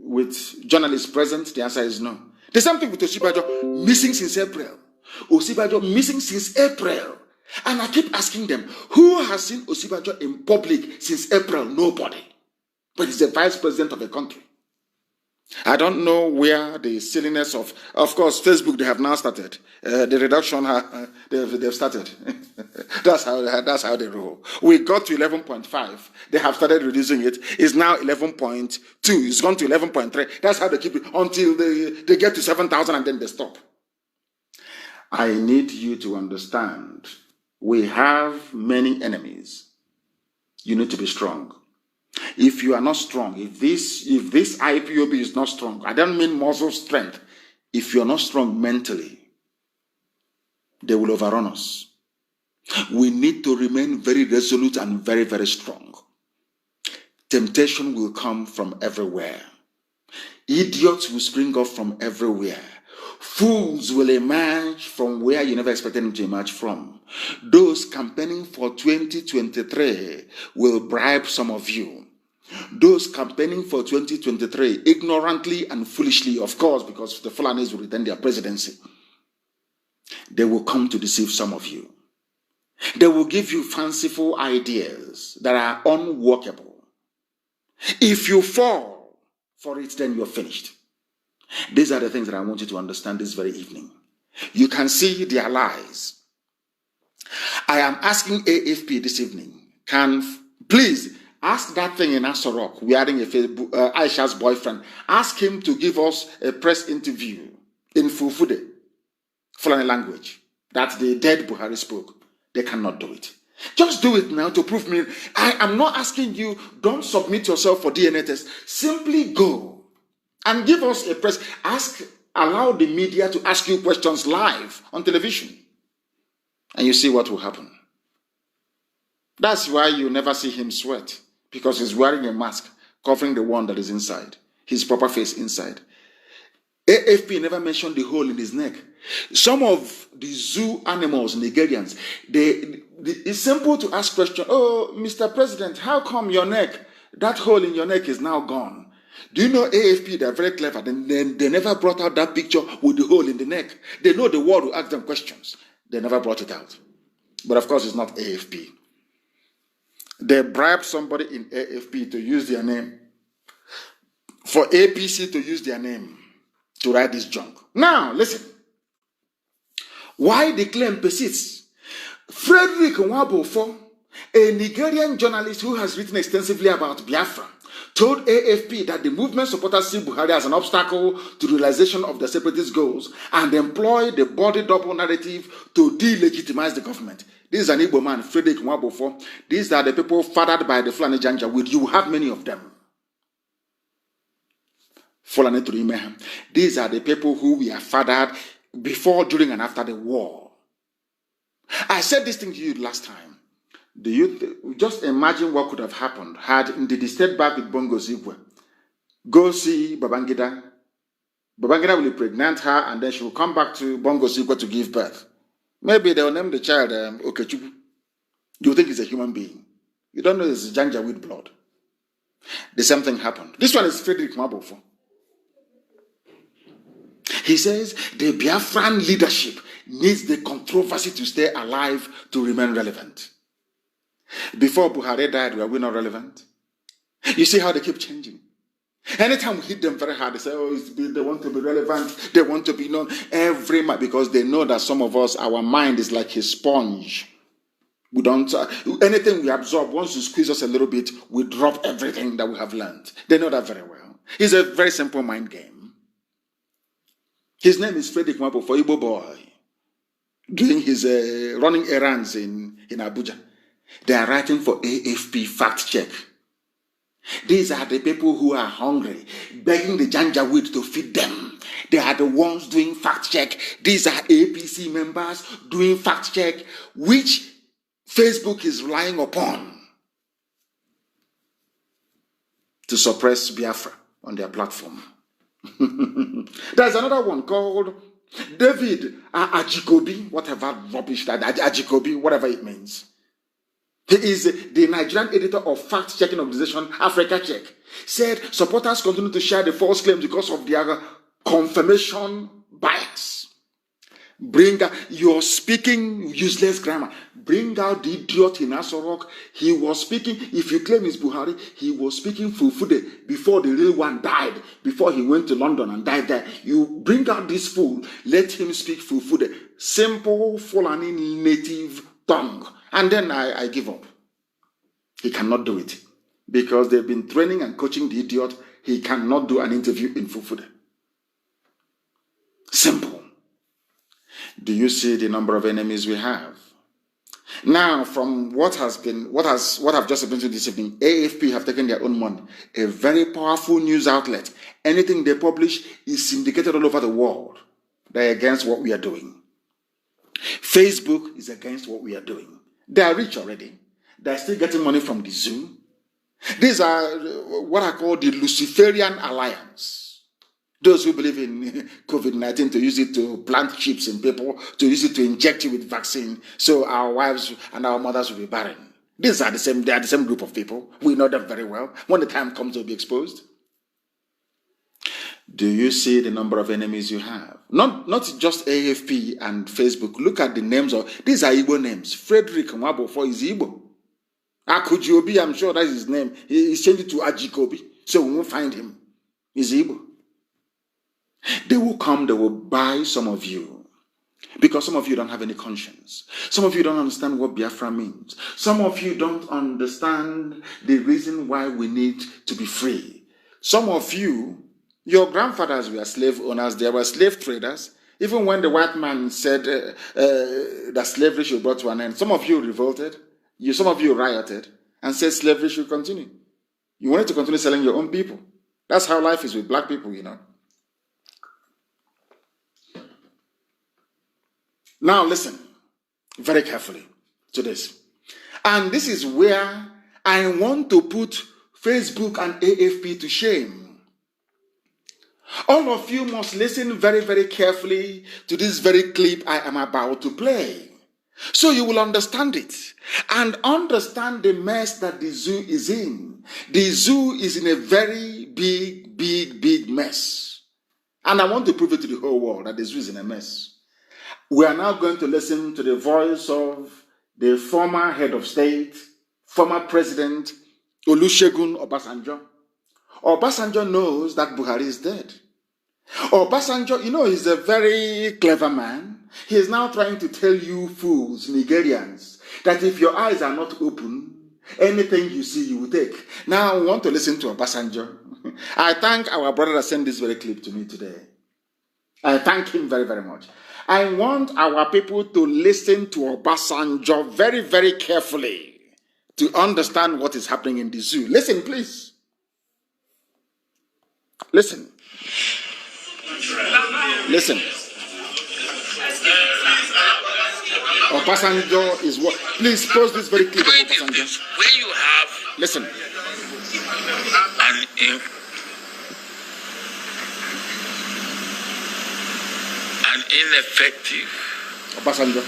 with journalists present? The answer is no. The same thing with Osibajo, missing since April. Osibajo missing since April. And I keep asking them, who has seen Osibajo in public since April? Nobody. But he's the vice president of a country. I don't know where the silliness of course, Facebook, they have now started. The reduction, they've started. That's how they roll. We got to 11.5. They have started reducing it. It's now 11.2. It's gone to 11.3. That's how they keep it until they get to 7,000 and then they stop. I need you to understand, we have many enemies. You need to be strong. If you are not strong, if this IPOB is not strong, I don't mean muscle strength. If you're not strong mentally, they will overrun us. We need to remain very resolute and very, very strong. Temptation will come from everywhere. Idiots will spring up from everywhere. Fools will emerge from where you never expected them to emerge from. Those campaigning for 2023 will bribe some of you. Those campaigning for 2023, ignorantly and foolishly, of course, because the Fulanis will retain their presidency, they will come to deceive some of you. They will give you fanciful ideas that are unworkable. If you fall for it, then you're finished. These are the things that I want you to understand this very evening. You can see their lies. I am asking AFP this evening, please ask that thing in Asorok, wearing a Facebook, Aisha's boyfriend, ask him to give us a press interview in Fulfude, Fulani language, that the dead Buhari spoke. They cannot do it. Just do it now to prove me. I am not asking you, don't submit yourself for DNA test. Simply go and give us a press. Allow the media to ask you questions live on television. And you see what will happen. That's why you never see him sweat. Because he's wearing a mask covering the one that is inside. His proper face inside. AFP never mentioned the hole in his neck. Some of the zoo animals, Nigerians, it's simple to ask question. Oh, Mr. President, how come your neck, that hole in your neck is now gone? Do you know AFP, they're very clever. They never brought out that picture with the hole in the neck. They know the world will ask them questions. They never brought it out. But of course, it's not AFP. They bribed somebody in AFP to use their name, for APC to use their name to write this junk. Now, listen. Why the claim persists? Frederick Nwabofo, a Nigerian journalist who has written extensively about Biafra, told AFP that the movement supporters see Buhari as an obstacle to the realization of the separatist goals and employ the body double narrative to delegitimize the government. This is an Igbo man, Frederick Nwabofo. These are the people fathered by the Fulani Janjaweed. You have many of them. Fulani Turimeha. These are the people who were fathered before, during, and after the war. I said this thing to you last time. Do you just imagine what could have happened had Ndidi stayed back with Bongo Zigwe? Go see Babangida. Babangida will pregnant her, and then she will come back to Bongo Zigwe to give birth. Maybe they'll name the child Okechukwu. You think he's a human being. You don't know it's Janjaweed blood. The same thing happened. This one is Frederick Nwabofo. He says the Biafran leadership needs the controversy to stay alive to remain relevant. Before Buhari died, were we not relevant? You see how they keep changing. Anytime we hit them very hard, they say, oh, they want to be relevant, they want to be known every month, because they know that some of us, our mind is like a sponge. We don't, anything we absorb, once you squeeze us a little bit, we drop everything that we have learned. They know that very well. It's a very simple mind game. His name is Frederick Nwabofo, Igbo boy, doing his running errands in Abuja. They are writing for AFP fact check. These are the people who are hungry, begging the Janjaweed to feed them. They are the ones doing fact check. These are APC members doing fact check, which Facebook is relying upon to suppress Biafra on their platform. There's another one called David Ajikobi, whatever rubbish that Ajikobi, whatever it means. He is the Nigerian editor of fact-checking organization Africa Check. Said supporters continue to share the false claims because of their confirmation bias. You're speaking useless grammar. Bring out the idiot in Asorok. He was speaking, if you claim it's Buhari, he was speaking Fufude before the real one died, before he went to London and died there. You bring out this fool, let him speak Fufude. Simple Fulani native tongue. And then I give up. He cannot do it. Because they've been training and coaching the idiot. He cannot do an interview in Fufude. Simple. Do you see the number of enemies we have? Now, from what I've just been to this evening, AFP have taken their own money. A very powerful news outlet. Anything they publish is syndicated all over the world. They're against what we are doing. Facebook is against what we are doing. They are rich already. They're still getting money from the zoo. These are what I call the Luciferian Alliance. Those who believe in COVID-19 to use it to plant chips in people, to use it to inject you with vaccine, so our wives and our mothers will be barren. These are they are the same group of people. We know them very well. When the time comes, they'll be exposed. Do you see the number of enemies you have? Not just AFP and Facebook. Look at the names of, these are Igbo names. Frederick Nwabofo is Igbo. Akujiobi, I'm sure that's his name. He's changed it to Ajikobi, so we won't find him. He's Igbo. They will come, they will buy some of you. Because some of you don't have any conscience. Some of you don't understand what Biafra means. Some of you don't understand the reason why we need to be free. Some of you, your grandfathers were slave owners, they were slave traders. Even when the white man said that slavery should be brought to an end, some of you revolted, some of you rioted, and said slavery should continue. You wanted to continue selling your own people. That's how life is with black people, you know. Now listen very carefully to this. And this is where I want to put Facebook and AFP to shame. All of you must listen very, very carefully to this very clip I am about to play, so you will understand it and understand the mess that the zoo is in. The zoo is in a very big, big, big mess. And I want to prove it to the whole world that the zoo is in a mess. We are now going to listen to the voice of the former head of state, former president, Olusegun Obasanjo. Obasanjo knows that Buhari is dead. Obasanjo, he's a very clever man. He is now trying to tell you fools, Nigerians, that if your eyes are not open, anything you see, you will take. Now, I want to listen to Obasanjo. I thank our brother that sent this very clip to me today. I thank him very, very much. I want our people to listen to Obasanjo very, very carefully to understand what is happening in the zoo. Listen, please. Listen. Listen. Obasanjo is what? Please pause this very clip of Obasanjo. When you have listen. An ineffective Obasanjo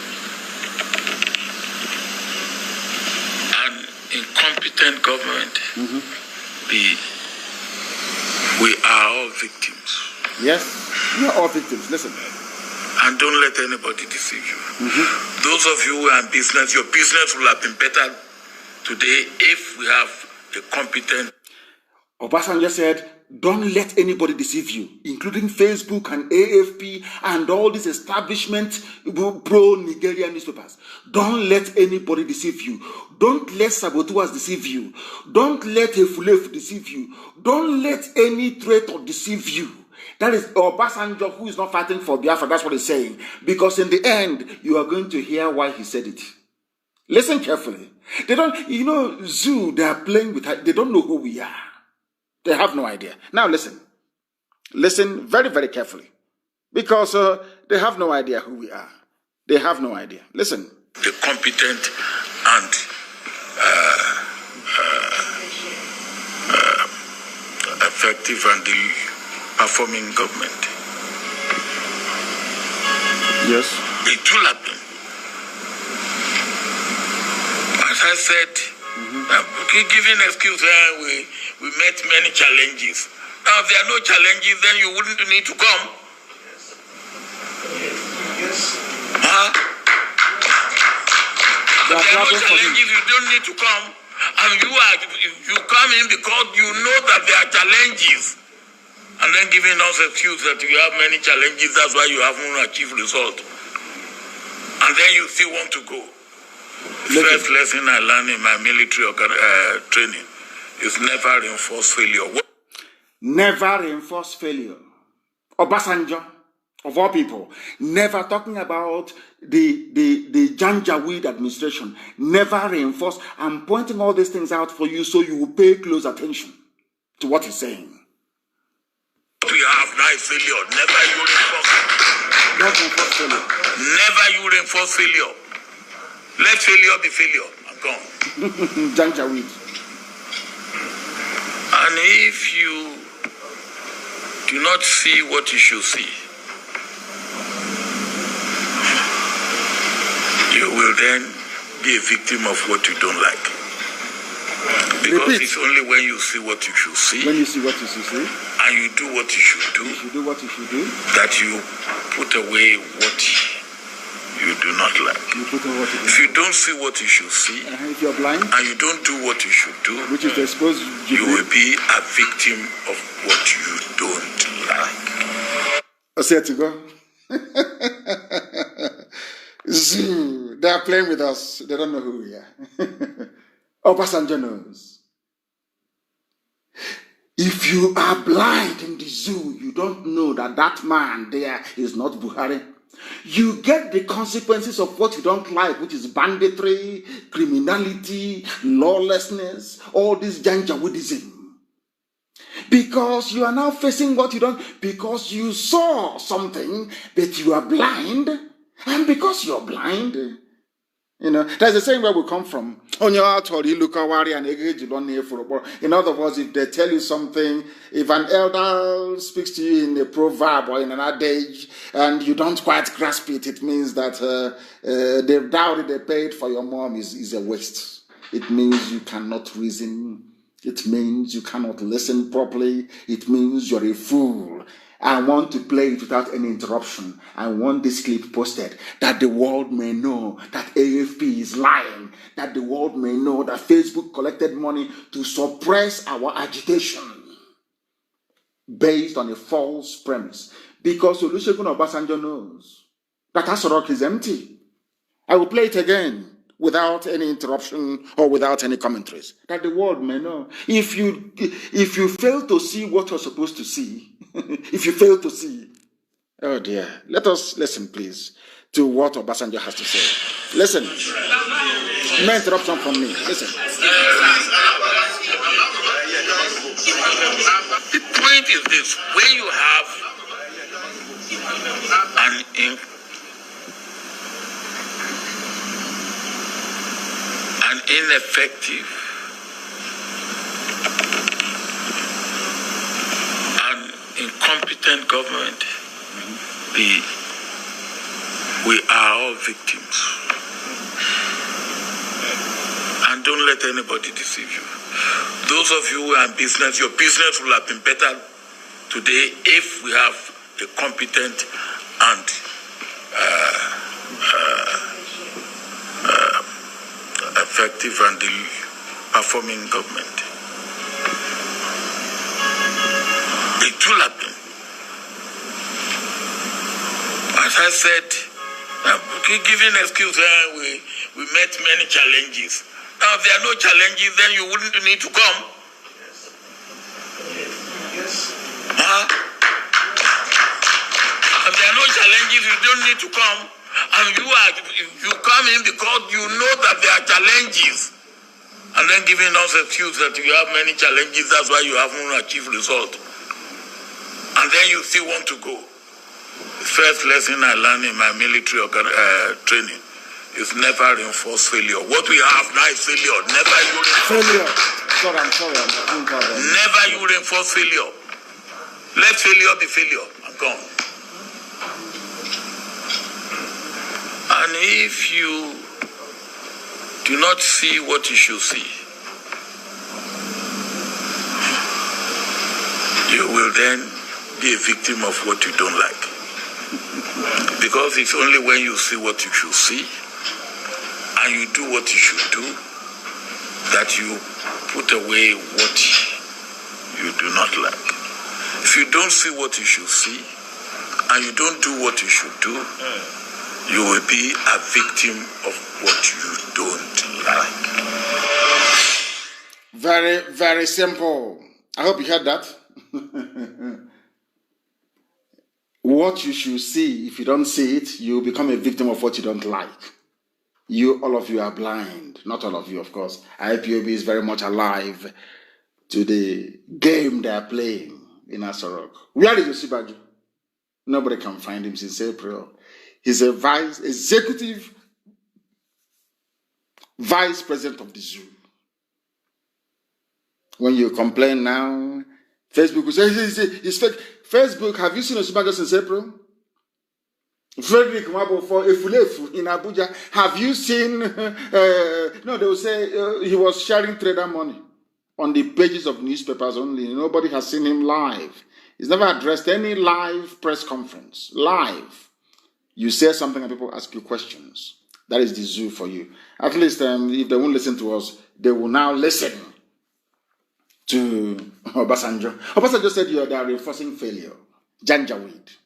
and incompetent government, we are all victims. Yes, we are all victims. Listen. And don't let anybody deceive you. Those of you who are in business, your business will have been better today if we have a competent. Obasanjo said, don't let anybody deceive you, including Facebook and AFP and all these establishment pro-Nigerian newspapers. Don't let anybody deceive you. Don't let saboteurs deceive you. Don't let Efulef deceive you. Don't let any traitor deceive you. That is Obasanjo, who is not fighting for Biafra. That's what he's saying. Because in the end, you are going to hear why he said it. Listen carefully. They don't, zoo, they are playing with, they don't know who we are. They have no idea. Now listen. Listen very, very carefully. Because they have no idea who we are. They have no idea. Listen. The competent and effective and the performing government. Yes. The two of them. As I said, giving excuse, we met many challenges. Now, if there are no challenges, then you wouldn't need to come. Huh? If there are no challenges, you don't need to come. And you come in because you know that there are challenges. And then giving us excuse that you have many challenges, that's why you haven't achieved result. And then you still want to go. The first lesson I learned in my military training is never reinforce failure. Never reinforce failure. Obasanjo, of all people, never talking about the Janjaweed administration. Never reinforce. I'm pointing all these things out for you so you will pay close attention to what he's saying. We have nice failure. Never you reinforce. Not reinforce failure. Never you reinforce failure. Let failure be failure. I'm gone. Janjaweed. And if you do not see what you should see, you will then be a victim of what you don't like. Because Repeat. It's only when you see what you should see. When you see what you should see. And you do what you should do. You should do what you should do. That you put away what you do not like. You put away what you do. If you don't see what you should see. If you're blind. And you don't do what you should do. Which is to expose you will be a victim of what you don't like. I said to go. Zoo, they are playing with us. They don't know who we are. Obasanjo knows. If you are blind in the zoo, you don't know that that man there is not Buhari. You get the consequences of what you don't like, which is banditry, criminality, lawlessness, all this Janjaweedism. Because you are now facing what you don't, because you saw something, but you are blind. And because you're blind, You know, that's the same where we come from. In other words, if they tell you something, if an elder speaks to you in a proverb or in an adage and you don't quite grasp it, it means that the dowry they paid for your mom is a waste. It means you cannot reason. It means you cannot listen properly. It means you're a fool. I want to play it without any interruption. I want this clip posted that the world may know that AFP is lying, that the world may know that Facebook collected money to suppress our agitation based on a false premise. Because Olusegun Obasanjo knows that Asorok is empty. I will play it again without any interruption or without any commentaries, that the world may know. If you fail to see what you're supposed to see, if you fail to see, oh dear, let us listen, please, to what Obasanjo has to say. Listen. No interruption from me. Listen. The point is this: when you have an ineffective and incompetent government, we are all victims. And don't let anybody deceive you. Those of you who are in business, your business will have been better today if we have a competent and effective and performing government. It will happen. As I said, giving excuse, we met many challenges. Now, if there are no challenges, then you wouldn't need to come. Yes. Huh? If there are no challenges, you don't need to come. And you come in because you know that there are challenges. And then giving us excuse that you have many challenges, that's why you haven't achieved result. And then you still want to go. The first lesson I learned in my military training is never reinforce failure. What we have now is failure. Never you reinforce failure. Sorry, I'm sorry. Never you reinforce failure. Let failure be failure. I'm gone. And if you do not see what you should see, you will then be a victim of what you don't like. Because it's only when you see what you should see and you do what you should do that you put away what you do not like. If you don't see what you should see and you don't do what you should do, you will be a victim of what you don't like. Very, very simple. I hope you heard that. What you should see, if you don't see it, you become a victim of what you don't like. All of you are blind. Not all of you, of course. IPOB is very much alive to the game they are playing in Asorok. Where is Osibaju? Nobody can find him since April. He's a executive vice president of the zoo. When you complain now, Facebook will say, it's fake. Facebook, have you seen Osibaju since April? Frederick Mabofo Efulefu in Abuja, have you seen, no, they will say he was sharing trader money on the pages of newspapers only. Nobody has seen him live. He's never addressed any live press conference. Live. You say something and people ask you questions. That is the zoo for you. At least if they won't listen to us, they will now listen to Obasanjo. Obasanjo said they are reinforcing failure. Janjaweed.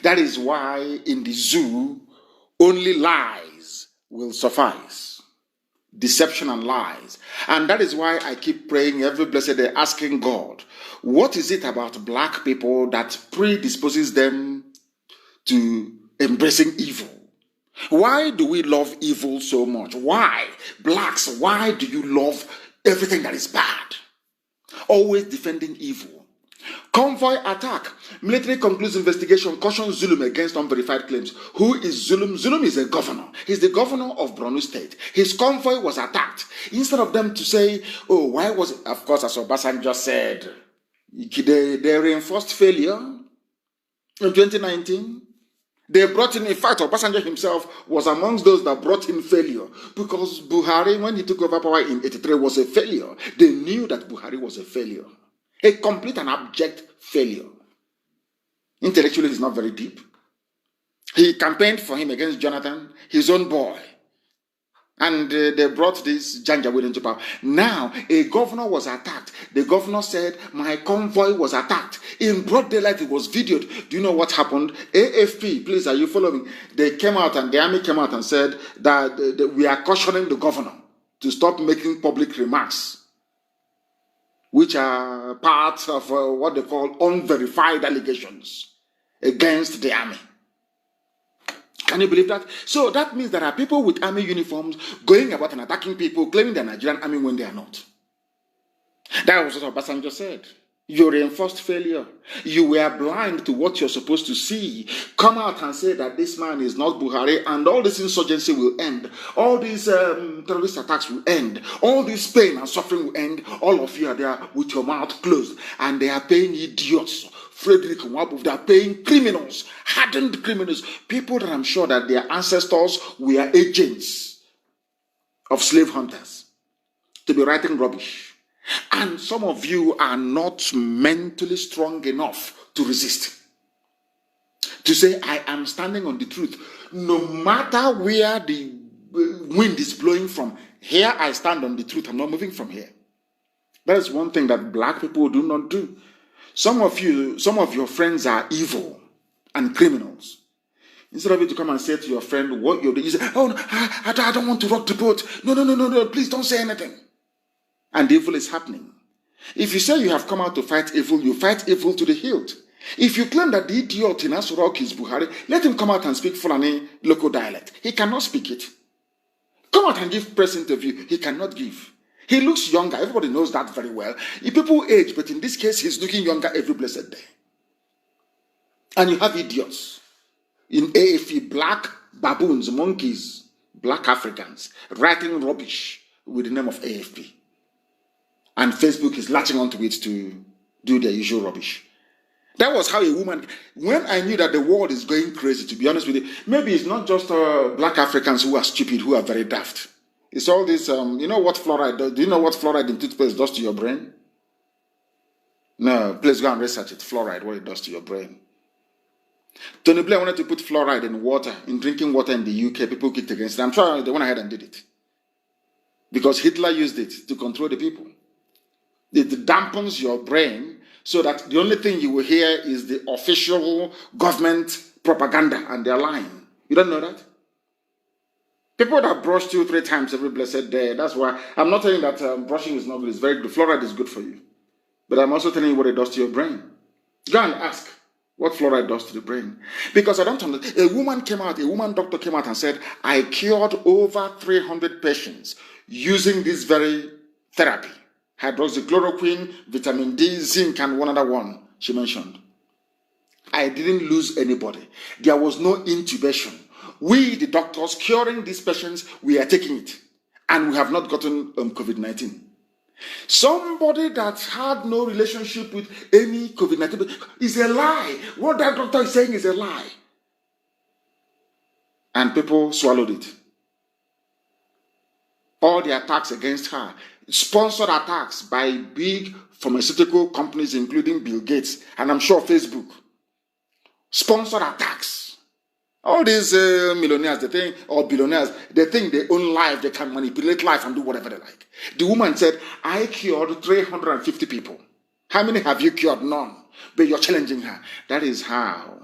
That is why in the zoo, only lies will suffice. Deception and lies. And that is why I keep praying every blessed day, asking God, what is it about black people that predisposes them to embracing evil? Why do we love evil so much? Why? Blacks, why do you love everything that is bad? Always defending evil. Convoy attack. Military concludes investigation, cautions Zulum against unverified claims. Who is Zulum? Zulum is a governor. He's the governor of Borno State. His convoy was attacked. Instead of them to say, oh, why was it? Of course, as Obasanjo said, they reinforced failure in 2019. They brought in fact, Obasanjo himself was amongst those that brought in failure because Buhari, when he took over power in 83, was a failure. They knew that Buhari was a failure. A complete and abject failure. Intellectually, he's not very deep. He campaigned for him against Jonathan, his own boy. And they brought this Janjaweed into power. Now, a governor was attacked. The governor said, my convoy was attacked. In broad daylight, it was videoed. Do you know what happened? AFP, please, are you following? They came out and the army came out and said that we are cautioning the governor to stop making public remarks, which are part of what they call unverified allegations against the army. Can you believe that? So that means there are people with army uniforms going about and attacking people, claiming they're Nigerian army when they are not. That was what Obasanjo said. You reinforced failure. You were blind to what you're supposed to see. Come out and say that this man is not Buhari and all this insurgency will end. All these terrorist attacks will end. All this pain and suffering will end. All of you are there with your mouth closed and they are paying idiots. Frederick Nwabuf, they are paying criminals, hardened criminals, people that I'm sure that their ancestors were agents of slave hunters to be writing rubbish. And some of you are not mentally strong enough to resist. To say, I am standing on the truth. No matter where the wind is blowing from, here I stand on the truth. I'm not moving from here. That is one thing that black people do not do. Some of your friends are evil and criminals. Instead of you to come and say to your friend what you're doing, you say, oh, no, I don't want to rock the boat. No, please don't say anything. And evil is happening. If you say you have come out to fight evil, you fight evil to the hilt. If you claim that the idiot in Asurok is Buhari, let him come out and speak Fulani local dialect. He cannot speak it. Come out and give press interview. He cannot give. He looks younger. Everybody knows that very well. People age, but in this case, he's looking younger every blessed day. And you have idiots in AFE, black baboons, monkeys, black Africans, writing rubbish with the name of AFP. And Facebook is latching onto it to do their usual rubbish. That was how a woman, when I knew that the world is going crazy, to be honest with you, maybe it's not just black Africans who are stupid, who are very daft. It's all this, you know what fluoride does? Do you know what fluoride in toothpaste does to your brain? No, please go and research it. Fluoride, what it does to your brain. Tony Blair wanted to put fluoride in water, in drinking water in the UK. People kicked against it. I'm sure they went ahead and did it. Because Hitler used it to control the people. It dampens your brain so that the only thing you will hear is the official government propaganda and they're lying. You don't know that? People that brush 2-3 times every blessed day, that's why I'm not telling you that brushing is not good. It's very good. Fluoride is good for you. But I'm also telling you what it does to your brain. Go and ask what fluoride does to the brain. Because I don't understand. A woman doctor came out and said, I cured over 300 patients using this very therapy. Hydroxychloroquine, vitamin D, zinc, and one other one she mentioned. I didn't lose anybody. There was no intubation. We, the doctors, curing these patients, we are taking it. And we have not gotten COVID-19. Somebody that had no relationship with any COVID-19 is a lie. What that doctor is saying is a lie. And people swallowed it. All the attacks against her, sponsored attacks by big pharmaceutical companies, including Bill Gates, and I'm sure Facebook. Sponsored attacks. All these millionaires, or billionaires, they think they own life, they can manipulate life and do whatever they like. The woman said, I cured 350 people. How many have you cured? None. But you're challenging her. That is how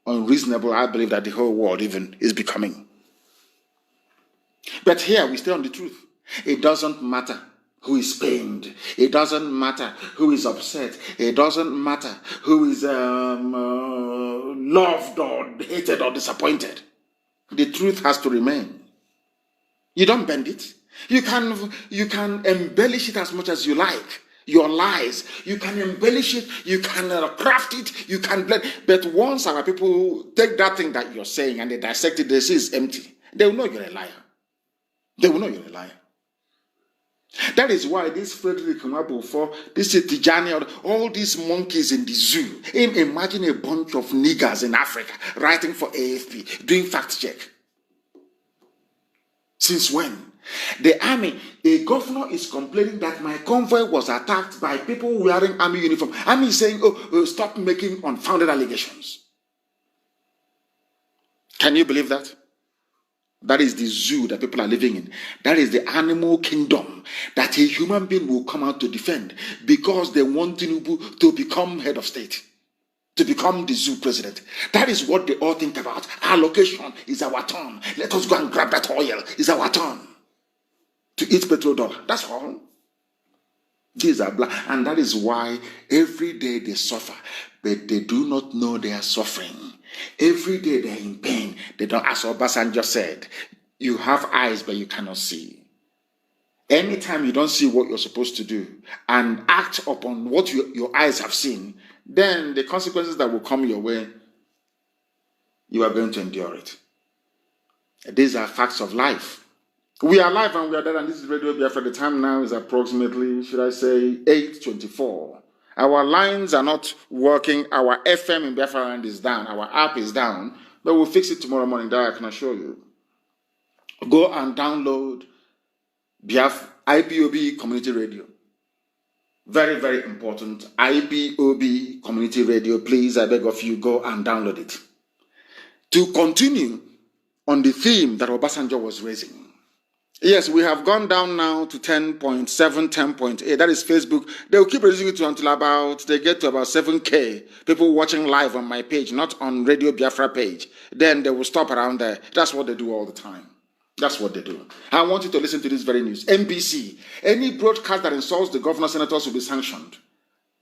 unreasonable I believe that the whole world even is becoming. But here we stay on the truth. It doesn't matter who is pained. It doesn't matter who is upset. It doesn't matter who is loved or hated or disappointed. The truth has to remain. You don't bend it. You can embellish it as much as you like, Your lies, you can embellish it, you can craft it, you can blend. But once our people take that thing that you're saying and they dissect it, they see it's empty. They will know you're a liar. They will know you're a liar. That is why this Frederick Mabufo, this Tijani, all these monkeys in the zoo, imagine a bunch of niggers in Africa writing for AFP, doing fact check. Since when? The army, a governor is complaining that my convoy was attacked by people wearing army uniform. Army is saying, stop making unfounded allegations. Can you believe that? That is the zoo that people are living in. That is the animal kingdom that a human being will come out to defend because they want Tinubu to become head of state, to become the zoo president. That is what they all think about. Our location is our turn. Let us go and grab that oil. It's our turn to eat petrodollar. That's all. These are black. And that is why every day they suffer, but they do not know they are suffering. Every day they are in pain. They don't, as Obasanjo said, you have eyes but you cannot see. Anytime you don't see what you're supposed to do and act upon what your eyes have seen, then the consequences that will come your way, you are going to endure it. These are facts of life. We are live and we are dead, and this is Radio BIAFRA. The time now is approximately, should I say, 8:24. Our lines are not working. Our FM in Biafra land is down. Our app is down. But we'll fix it tomorrow morning. That I can assure you. Go and download IPOB Community Radio. Very, very important. IPOB Community Radio. Please, I beg of you, go and download it. To continue on the theme that Obasanjo was raising. Yes, we have gone down now to 10.7, 10.8. That is Facebook. They will keep raising it until they get to about 7K people watching live on my page, not on Radio Biafra page. Then they will stop around there. That's what they do all the time. That's what they do. I want you to listen to this very news. NBC, any broadcast that insults the governor senators will be sanctioned.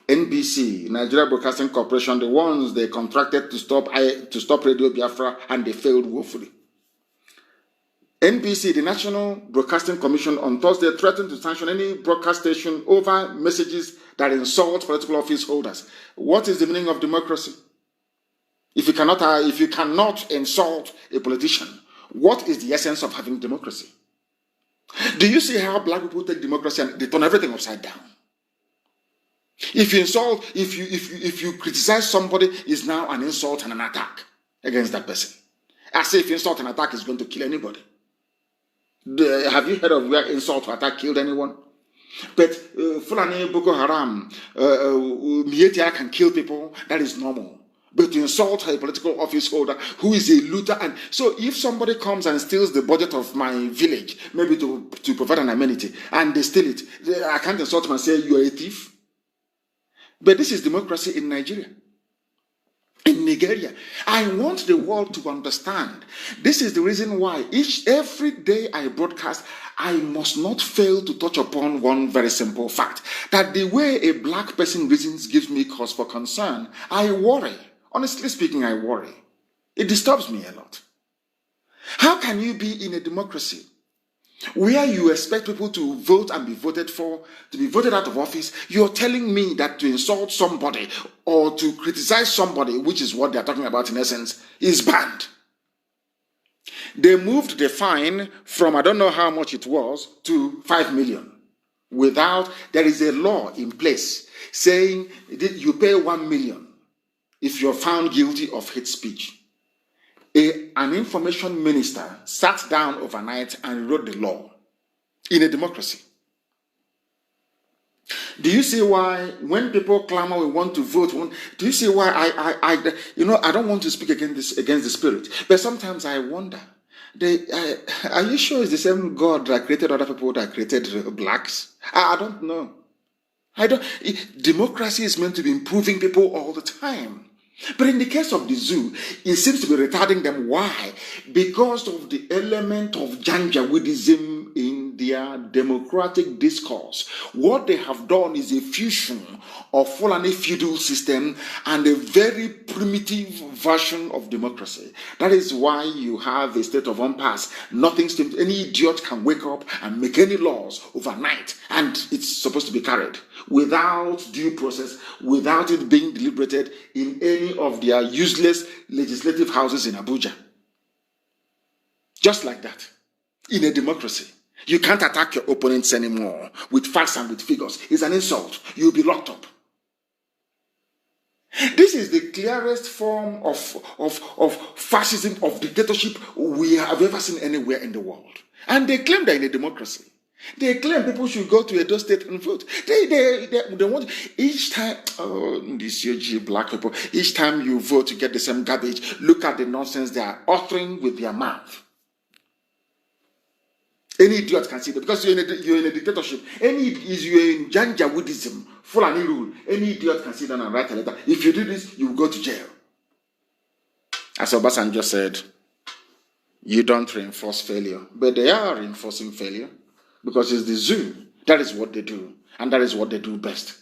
NBC, Nigeria Broadcasting Corporation, the ones they contracted to stop Radio Biafra, and they failed woefully. NBC, the National Broadcasting Commission, on Thursday threatened to sanction any broadcast station over messages that insult political office holders. What is the meaning of democracy? If you cannot insult a politician, what is the essence of having democracy? Do you see how black people take democracy and they turn everything upside down? If you insult, if you criticize somebody, is now an insult and an attack against that person. As if insult and attack is going to kill anybody. Have you heard of where insult or attack killed anyone? But Fulani, Boko Haram, Mietia can kill people. That is normal. But to insult a political office holder who is a looter, and so if somebody comes and steals the budget of my village, maybe to provide an amenity, and they steal it, I can't insult them and say you are a thief. But this is democracy in Nigeria. In Nigeria, I want the world to understand. This is the reason why every day I broadcast, I must not fail to touch upon one very simple fact. That the way a black person reasons gives me cause for concern. I worry. Honestly speaking, I worry. It disturbs me a lot. How can you be in a democracy where you expect people to vote and be voted for, to be voted out of office? You're telling me that to insult somebody or to criticize somebody, which is what they're talking about in essence, is banned. They moved the fine from, I don't know how much it was, to 5 million. There is a law in place saying you pay 1 million if you're found guilty of hate speech. An information minister sat down overnight and wrote the law in a democracy. Do you see why when people clamor we want to vote, do you see why I don't want to speak against the spirit, but sometimes I wonder, are you sure it's the same God that created other people that created blacks? I don't know. Democracy is meant to be improving people all the time. But in the case of the zoo, it seems to be retarding them. Why? Because of the element of Janjaweedism in the their democratic discourse. What they have done is a fusion of Fulani feudal system and a very primitive version of democracy. That is why you have a state of impasse. Any idiot can wake up and make any laws overnight, and it's supposed to be carried without due process, without it being deliberated in any of their useless legislative houses in Abuja. Just like that. In a democracy, you can't attack your opponents anymore with facts and with figures. It's an insult. You'll be locked up. This is the clearest form of fascism, of dictatorship we have ever seen anywhere in the world. And they claim they're in a democracy. They claim people should go to Edo State and vote. They want, each time, these UG black people, each time you vote, you get the same garbage. Look at the nonsense they are uttering with their mouth. Any idiot can see that, because you're in a dictatorship. You're in Janjaweedism, Fulani rule. Any idiot can sit down and write a letter. If you do this, you will go to jail. As Obasanjo said, you don't reinforce failure. But they are reinforcing failure, because it's the zoo. That is what they do. And that is what they do best.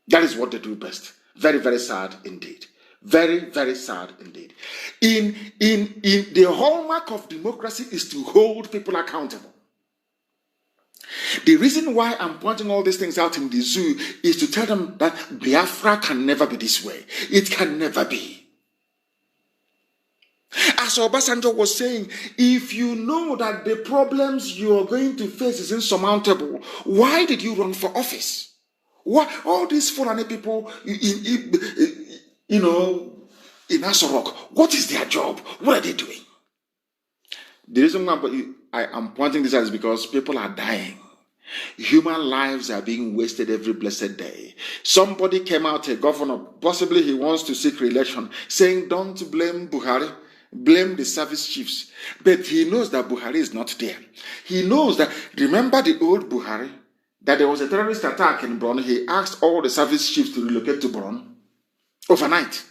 That is what they do best. Very, very sad indeed. Very, very sad indeed. In the hallmark of democracy is to hold people accountable. The reason why I'm pointing all these things out in the zoo is to tell them that Biafra can never be this way. It can never be. As Obasanjo was saying, if you know that the problems you are going to face is insurmountable, why did you run for office? Why all these Fulani people in Asorok, what is their job? What are they doing? The reason why I am pointing this out is because people are dying. Human lives are being wasted every blessed day. Somebody came out, a governor, possibly he wants to seek re-election, saying, don't blame Buhari, blame the service chiefs. But he knows that Buhari is not there. He knows that, remember the old Buhari, that there was a terrorist attack in Borno. He asked all the service chiefs to relocate to Borno overnight.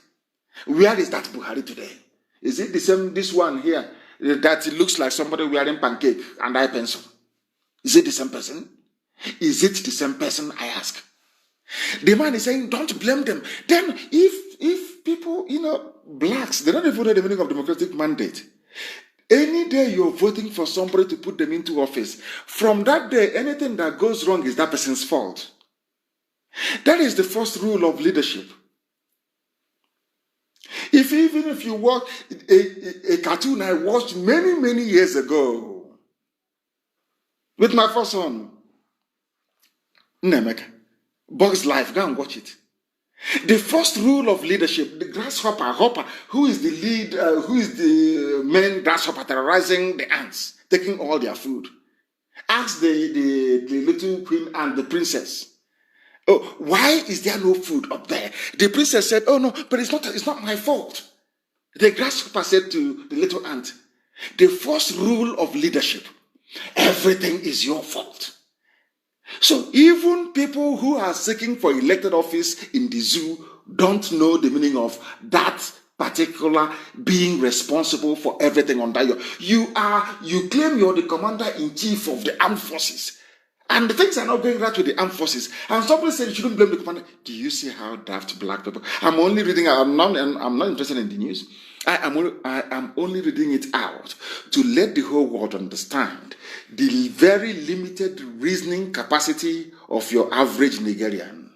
Where is that Buhari today? Is it the same, this one here, that it looks like somebody wearing pancake and eye pencil? Is it the same person? Is it the same person, I ask? The man is saying, don't blame them. Then if people, blacks, they don't even know the meaning of democratic mandate. Any day you're voting for somebody to put them into office, from that day, anything that goes wrong is that person's fault. That is the first rule of leadership. Even if you watch a cartoon I watched many, many years ago with my first son, Nemeka, Bug's Life, go and watch it. The first rule of leadership, the hopper, who is the lead, who is the main grasshopper terrorizing the ants, taking all their food, asks the little queen and the princess, oh, why is there no food up there? The princess said, oh no, but it's not my fault. The grasshopper said to the little ant, the first rule of leadership, everything is your fault. So even people who are seeking for elected office in the zoo don't know the meaning of that particular being responsible for everything under you. You claim you're the commander-in-chief of the armed forces. And the things are not going right with the armed forces. And somebody said you shouldn't blame the commander. Do you see how daft black people? I'm only reading. I'm not interested in the news. I am only reading it out to let the whole world understand the very limited reasoning capacity of your average Nigerian.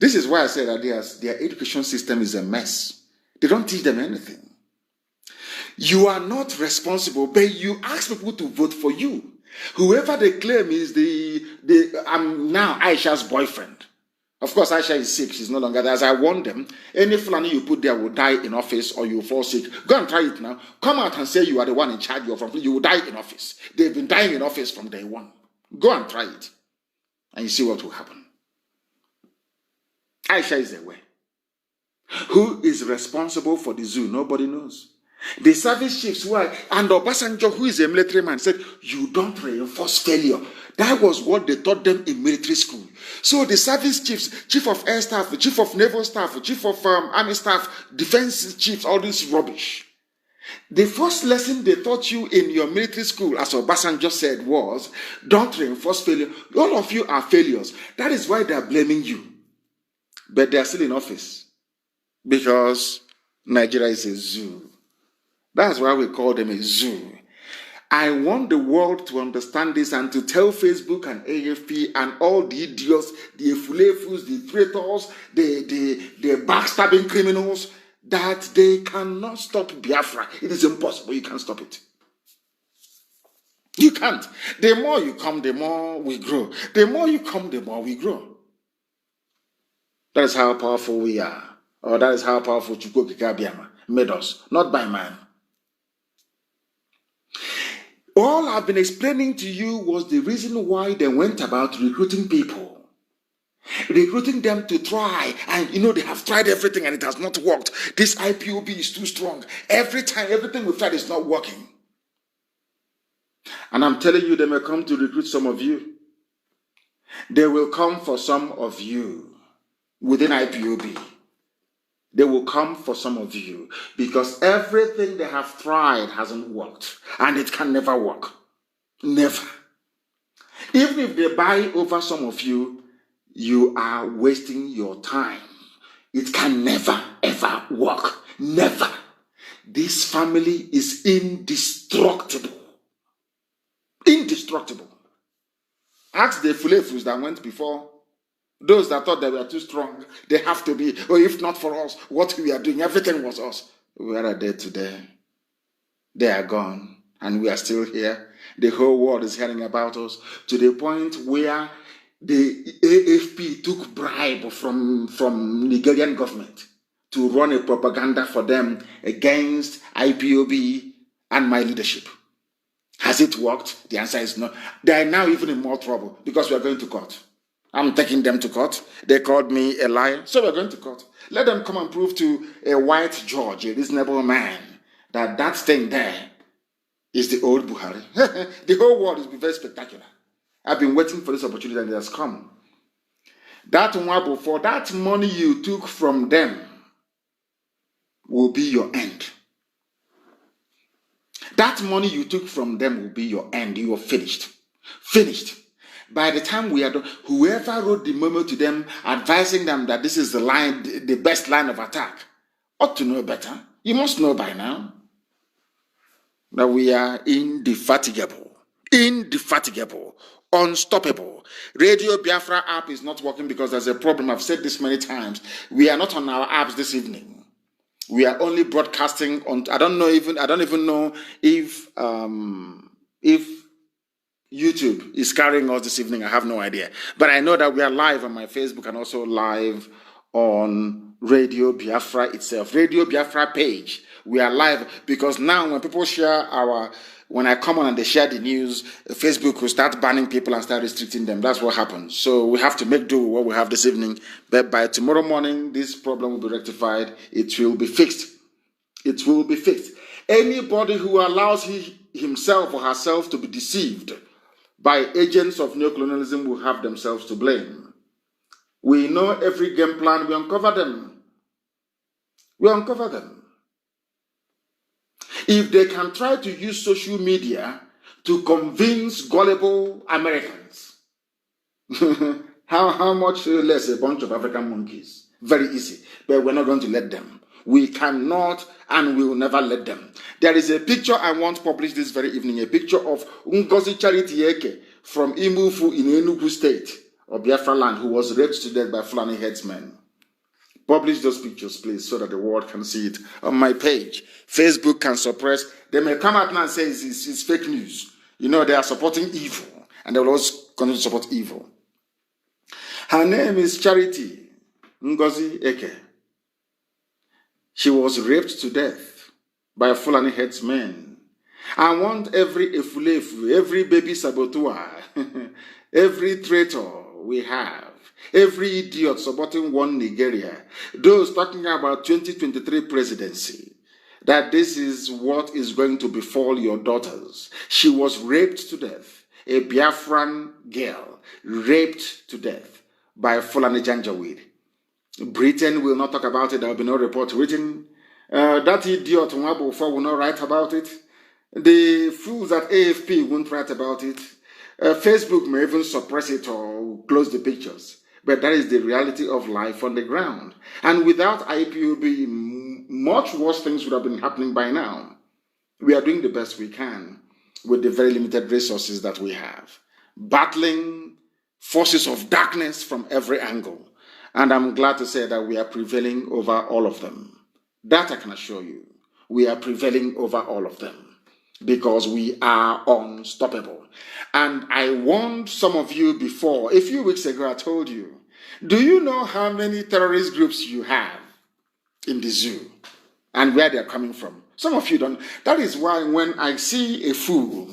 This is why I said that their education system is a mess. They don't teach them anything. You are not responsible, but you ask people to vote for you. Whoever they claim is I'm now Aisha's boyfriend. Of course, Aisha is sick. She's no longer there. As I warned them, any Fulani you put there will die in office or you will fall sick. Go and try it now. Come out and say you are the one in charge. You will die in office. They've been dying in office from day one. Go and try it. And you see what will happen. Aisha is away. Who is responsible for the zoo? Nobody knows. The service chiefs and Obasanjo, who is a military man, said, you don't reinforce failure. That was what they taught them in military school. So the service chiefs, chief of air staff, chief of naval staff, chief of army staff, defense chiefs, all this rubbish. The first lesson they taught you in your military school, as Obasanjo said, was don't reinforce failure. All of you are failures. That is why they are blaming you. But they are still in office because Nigeria is a zoo. That's why we call them a zoo. I want the world to understand this and to tell Facebook and AFP and all the idiots, the efulefus, the traitors, the backstabbing criminals, that they cannot stop Biafra. It is impossible. You can't stop it. You can't. The more you come, the more we grow. The more you come, the more we grow. That is how powerful we are. Or that is how powerful Chukwuka made us. Not by man. All I've been explaining to you was the reason why they went about recruiting people. Recruiting them to try, and they have tried everything and it has not worked. This IPOB is too strong. Every time, everything we've tried is not working. And I'm telling you, they may come to recruit some of you. They will come for some of you within IPOB. They will come for some of you because everything they have tried hasn't worked, and it can never work. Never. Even if they buy over some of you, you are wasting your time. It can never, ever work. Never. This family is indestructible. Indestructible. Ask the Fulefus that went before. Those that thought they were too strong, they have to be. Or if not for us, what we are doing, everything was us. Where are they today? They are gone. And we are still here. The whole world is hearing about us to the point where the AFP took bribe from Nigerian government to run a propaganda for them against IPOB and my leadership. Has it worked? The answer is no. They are now even in more trouble because we are going to court. I'm taking them to court. They called me a liar, so we're going to court. Let them come and prove to a white judge, a reasonable man, that thing there is the old Buhari. The whole world is very spectacular. I've been waiting for this opportunity and it has come. That one for that money you took from them will be your end. That money you took from them will be your end. You are finished. Finished. By the time we are done, whoever wrote the memo to them advising them that this is the best line of attack, ought to know better. You must know by now that we are indefatigable. Indefatigable. Unstoppable. Radio Biafra app is not working because there's a problem. I've said this many times. We are not on our apps this evening. We are only broadcasting on. I don't even know if YouTube is carrying us this evening. I have no idea. But I know that we are live on my Facebook and also live on Radio Biafra itself. Radio Biafra page. We are live because now when people share when I come on and they share the news, Facebook will start banning people and start restricting them. That's what happens. So we have to make do with what we have this evening. But by tomorrow morning, this problem will be rectified. It will be fixed. It will be fixed. Anybody who allows himself or herself to be deceived by agents of neocolonialism will have themselves to blame. We know every game plan. We uncover them. We uncover them. If they can try to use social media to convince gullible Americans, how much less a bunch of African monkeys? Very easy. But we're not going to let them. We cannot and we will never let them. There is a picture I want published this very evening, a picture of Ngozi Charity Eke from Imufu in Enugu State of Biafra land who was raped to death by Fulani headsmen. Publish those pictures, please, so that the world can see it on my page. Facebook can suppress. They may come out now and say it's fake news. They are supporting evil, and they will always continue to support evil. Her name is Charity Ngozi Eke. She was raped to death by Fulani headsmen. I want every efulefu, every baby saboteur, every traitor we have, every idiot supporting one Nigeria, those talking about 2023 presidency, that this is what is going to befall your daughters. She was raped to death. A Biafran girl raped to death by Fulani Janjaweed. Britain will not talk about it. There will be no report written. That idiot Nwabufo will not write about it. The fools at AFP won't write about it. Facebook may even suppress it or close the pictures. But that is the reality of life on the ground. And without IPOB, much worse things would have been happening by now. We are doing the best we can with the very limited resources that we have, battling forces of darkness from every angle. And I'm glad to say that we are prevailing over all of them. That I can assure you. We are prevailing over all of them because we are unstoppable. And I warned some of you before. A few weeks ago, I told you, do you know how many terrorist groups you have in the zoo and where they're coming from? Some of you don't. That is why when I see a fool,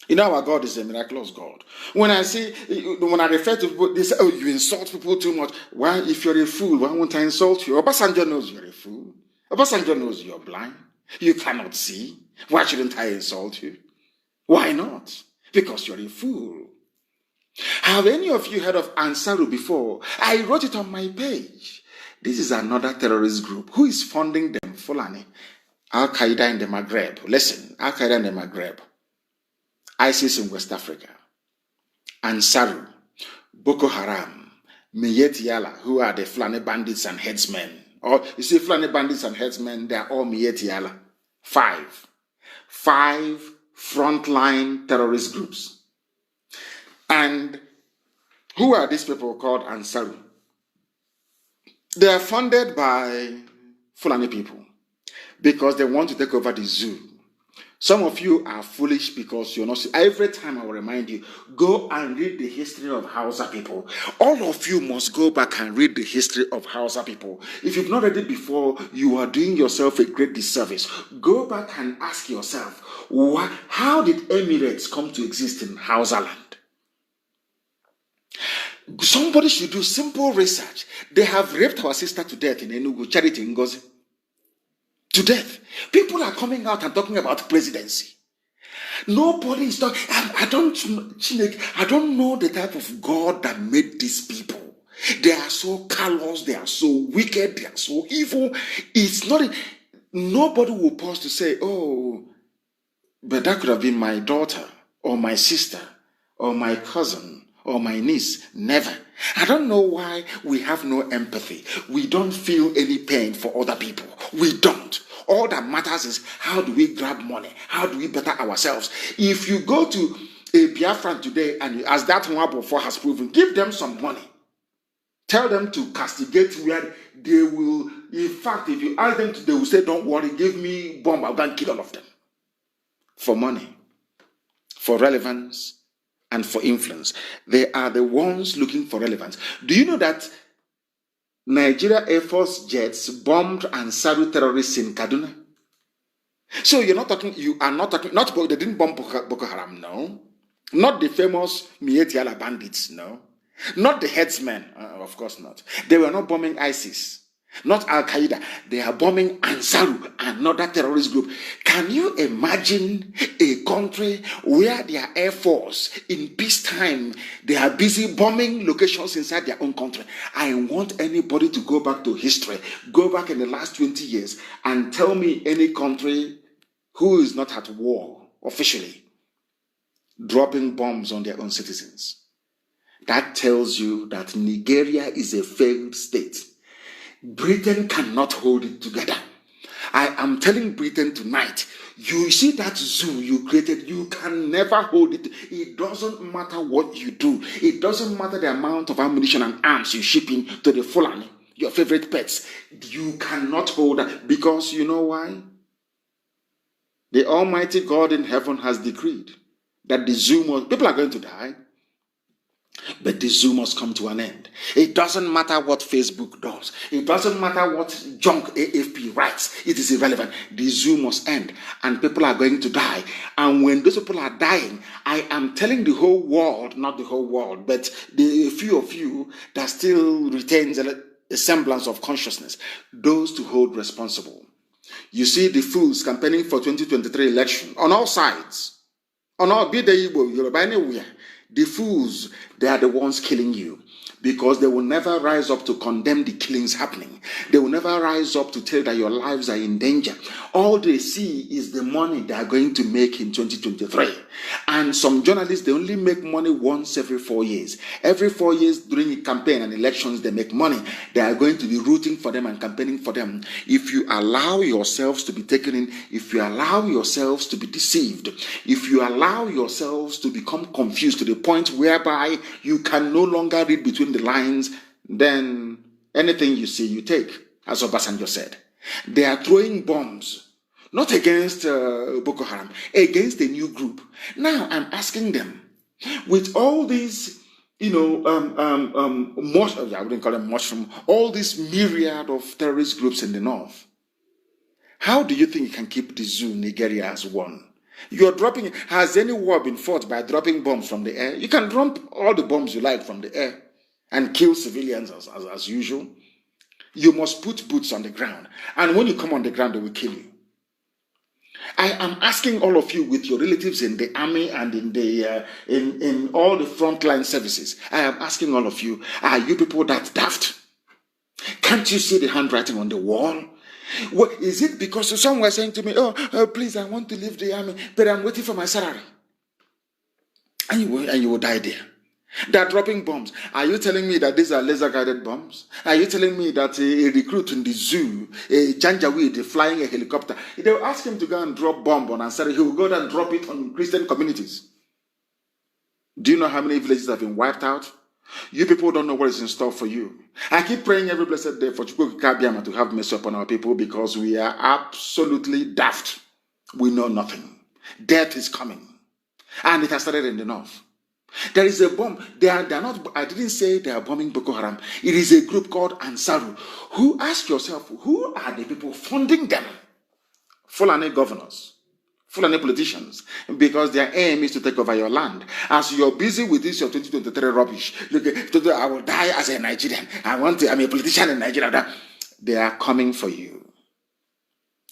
you know our God is a miraculous God. When I refer to people, they say, oh, you insult people too much. Why, if you're a fool, why won't I insult you? Obasanjo knows you're a fool. Obasanjo knows you're blind. You cannot see. Why shouldn't I insult you? Why not? Because you're a fool. Have any of you heard of Ansaru before? I wrote it on my page. This is another terrorist group. Who is funding them? Fulani. Al-Qaeda in the Maghreb. Listen, Al-Qaeda in the Maghreb. ISIS in West Africa. Ansaru. Boko Haram. Miyet Yala, who are the Fulani bandits and headsmen. Or, you see, Fulani bandits and headsmen, they are all Miyet Yala. 5 frontline terrorist groups. And who are these people called Ansaru? They are funded by Fulani people because they want to take over the zoo. Some of you are foolish because you're not. Every time I will remind you, go and read the history of Hausa people. All of you must go back and read the history of Hausa people. If you've not read it before, you are doing yourself a great disservice. Go back and ask yourself, how did Emirates come to exist in Hausa land? Somebody should do simple research. They have raped our sister to death in Enugu, Charity Ngozi. To death. People are coming out and talking about presidency. Nobody is talking. I don't know the type of God that made these people. They are so callous, they are so wicked, they are so evil. It's not. Nobody will pause to say, oh, but that could have been my daughter, or my sister, or my cousin, or my niece. Never. I don't know why we have no empathy. We don't feel any pain for other people. We don't. All that matters is how do we grab money? How do we better ourselves? If you go to a BIAFRA today and as that Nwabufo has proven, give them some money. Tell them to castigate where they will. In fact, if you ask them to, they will say, don't worry, give me bomb, I'll go and kill all of them. For money, for relevance, and for influence. They are the ones looking for relevance. Do you know that Nigeria Air Force jets bombed Ansaru terrorists in Kaduna? So you are not talking, they didn't bomb Boko Haram, no. Not the famous Miet Yala bandits, no. Not the headsmen, of course not. They were not bombing ISIS. Not Al-Qaeda. They are bombing Ansaru, another terrorist group. Can you imagine a country where their air force, in peacetime, they are busy bombing locations inside their own country? I want anybody to go back to history, go back in the last 20 years, and tell me any country who is not at war officially, dropping bombs on their own citizens. That tells you that Nigeria is a failed state. Britain cannot hold it together. I am telling Britain tonight, you see that zoo you created, you can never hold it. It doesn't matter what you do. It doesn't matter the amount of ammunition and arms you ship in to the Fulani, your favorite pets. You cannot hold that because you know why? The Almighty God in heaven has decreed that the zoo people are going to die. But the zoo must come to an end. It doesn't matter what Facebook does. It doesn't matter what junk AFP writes. It is irrelevant. The zoo must end. And people are going to die. And when those people are dying, I am telling the whole world, not the whole world, but the few of you that still retains a semblance of consciousness, those to hold responsible. You see the fools campaigning for 2023 election on all sides. On all, be the Igbo, Yoruba, anywhere. The fools, they are the ones killing you. because they will never rise up to condemn the killings happening. They will never rise up to tell that your lives are in danger. All they see is the money they are going to make in 2023. And some journalists, they only make money once every 4 years. Every 4 years during a campaign and elections, they make money. They are going to be rooting for them and campaigning for them. If you allow yourselves to be taken in, if you allow yourselves to be deceived, if you allow yourselves to become confused to the point whereby you can no longer read between the lines, then anything you see, you take, as Obasanjo said. They are throwing bombs, not against Boko Haram, against a new group. Now I'm asking them, with all these, I wouldn't call them mushroom, all this myriad of terrorist groups in the north, how do you think you can keep the zoo, Nigeria, as one? You're dropping, has any war been fought by dropping bombs from the air? You can drop all the bombs you like from the air and kill civilians as usual. You must put boots on the ground. And when you come on the ground, they will kill you. I am asking all of you with your relatives in the army and in the in all the frontline services. I am asking all of you, are you people that daft? Can't you see the handwriting on the wall? What, is it because someone was saying to me, please, I want to leave the army, but I'm waiting for my salary? And you will die there. They are dropping bombs. Are you telling me that these are laser-guided bombs? Are you telling me that a recruit in the zoo, a Janjaweed flying a helicopter, they will ask him to go and drop bomb on Ansari, he will go and drop it on Christian communities? Do you know how many villages have been wiped out? You people don't know what is in store for you. I keep praying every blessed day for Chukwu Kabiama to have mercy upon our people, because we are absolutely daft. We know nothing. Death is coming. And it has started in the north. There is a bomb. They are not. I didn't say they are bombing Boko Haram. It is a group called Ansaru. Who, ask yourself, who are the people funding them? Fulani governors, Fulani politicians, because their aim is to take over your land. As you're busy with this, your 2023 rubbish. Look, I will die as a Nigerian. I'm a politician in Nigeria. They are coming for you.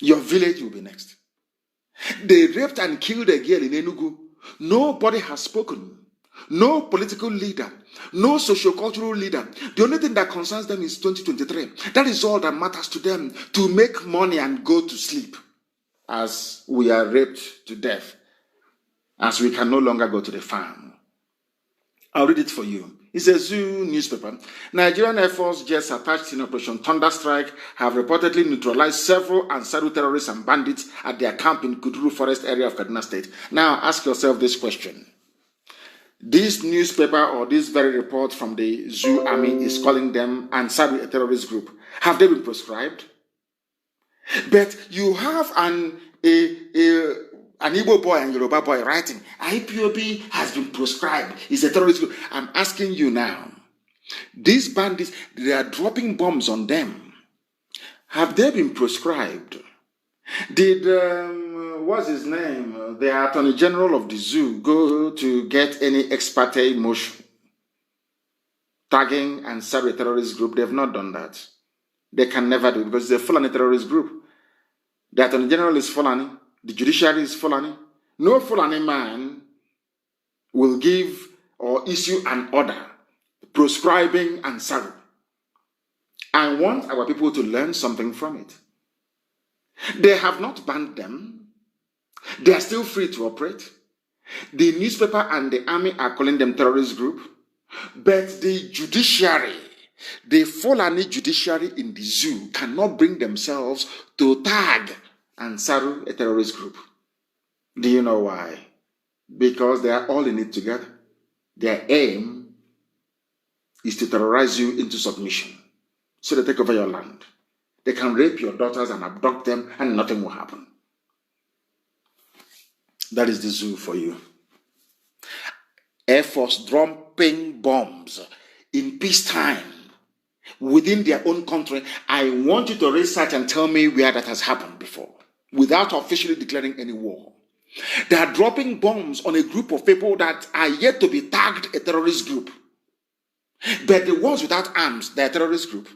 Your village will be next. They raped and killed a girl in Enugu. Nobody has spoken. No political leader, no sociocultural leader. The only thing that concerns them is 2023. That is all that matters to them, to make money and go to sleep, as we are raped to death, as we can no longer go to the farm. I'll read it for you. It's a zoo newspaper. Nigerian Air Force jets attached in Operation Thunderstrike have reportedly neutralized several Ansaru terrorists and bandits at their camp in Kuduru Forest area of Kaduna State. Now ask yourself this question. This newspaper or this very report from the zoo army is calling them Ansaru, a terrorist group. Have they been proscribed? But you have an Igbo boy and Yoruba boy writing, IPOB has been proscribed. It's a terrorist group. I'm asking you now, these bandits, they are dropping bombs on them. Have they been proscribed? Did, what's his name, the Attorney General of the zoo, go to get any ex parte motion tagging and Ansaru terrorist group? They've not done that. They can never do it because it's a Fulani terrorist group. The Attorney General is Fulani. The judiciary is Fulani. No Fulani man will give or issue an order proscribing Ansaru. I want our people to learn something from it. They have not banned them. They are still free to operate. The newspaper and the army are calling them terrorist group. But the judiciary, the Fulani judiciary in the zoo cannot bring themselves to tag Ansaru a terrorist group. Do you know why? Because they are all in it together. Their aim is to terrorize you into submission. So they take over your land. They can rape your daughters and abduct them and nothing will happen. That is the zoo for you. Air Force dropping bombs in peacetime within their own country. I want you to research and tell me where that has happened before, without officially declaring any war. They are dropping bombs on a group of people that are yet to be tagged a terrorist group. But the ones without arms, they are a terrorist group.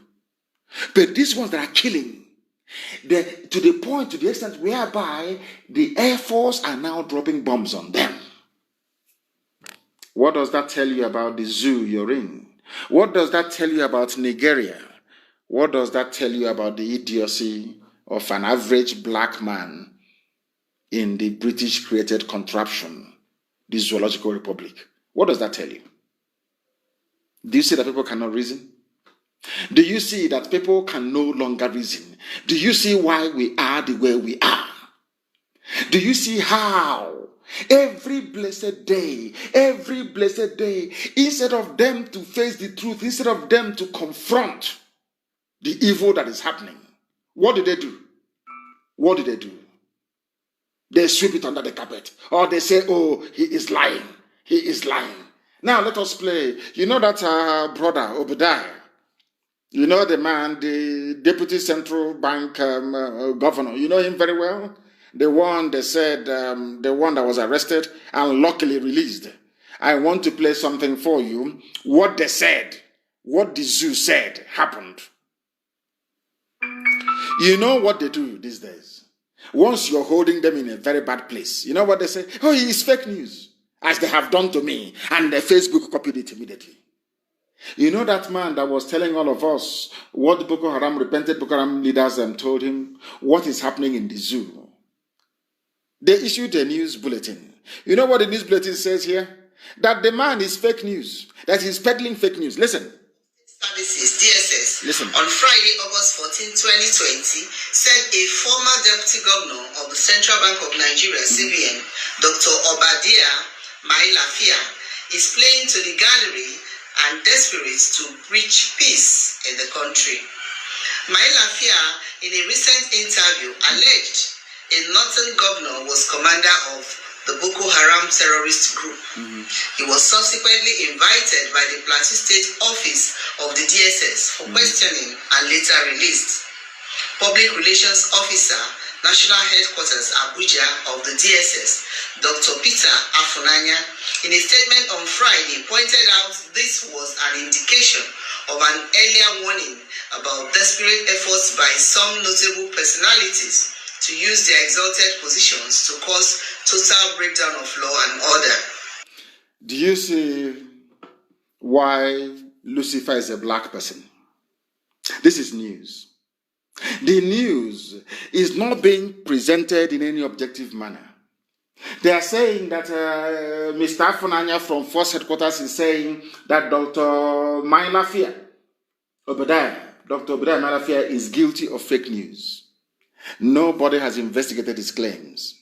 But these ones that are killing, to the point, to the extent whereby the Air Force are now dropping bombs on them. What does that tell you about the zoo you're in? What does that tell you about Nigeria? What does that tell you about the idiocy of an average black man in the British-created contraption, the Zoological Republic? What does that tell you? Do you see that people cannot reason? Do you see that people can no longer reason? Do you see why we are the way we are? Do you see how every blessed day, instead of them to face the truth, instead of them to confront the evil that is happening, what do they do? What do they do? They sweep it under the carpet. Or they say, oh, he is lying. He is lying. Now let us play. You know that brother, Obadiah. You know the man, the deputy central bank governor. You know him very well? The one they said, the one that was arrested and luckily released. I want to play something for you. What they said, what the zoo said happened. You know what they do these days? Once you're holding them in a very bad place, you know what they say? Oh, he is fake news, as they have done to me. And the Facebook copied it immediately. You know that man that was telling all of us what the repentant Boko Haram leaders told him, what is happening in the zoo? They issued a news bulletin. You know what the news bulletin says here? That the man is fake news, that he's peddling fake news. Listen. Services, DSS, Listen. On Friday, August 14, 2020, said a former deputy governor of the Central Bank of Nigeria, CBN, Dr. Obadiah Mailafia, is playing to the gallery and desperate to breach peace in the country. Mailafia, in a recent interview, alleged a northern governor was commander of the Boko Haram terrorist group. He was subsequently invited by the Plateau State Office of the DSS for questioning and later released. Public Relations Officer, National Headquarters Abuja of the DSS, Dr. Peter Afunanya, in a statement on Friday, pointed out this was an indication of an earlier warning about desperate efforts by some notable personalities to use their exalted positions to cause total breakdown of law and order. Do you see why Lucifer is a black person? This is news. The news is not being presented in any objective manner. They are saying that Mr. Afunanya from Force Headquarters is saying that Dr. Mailafia, Dr. Obadiah Mailafia is guilty of fake news. Nobody has investigated his claims.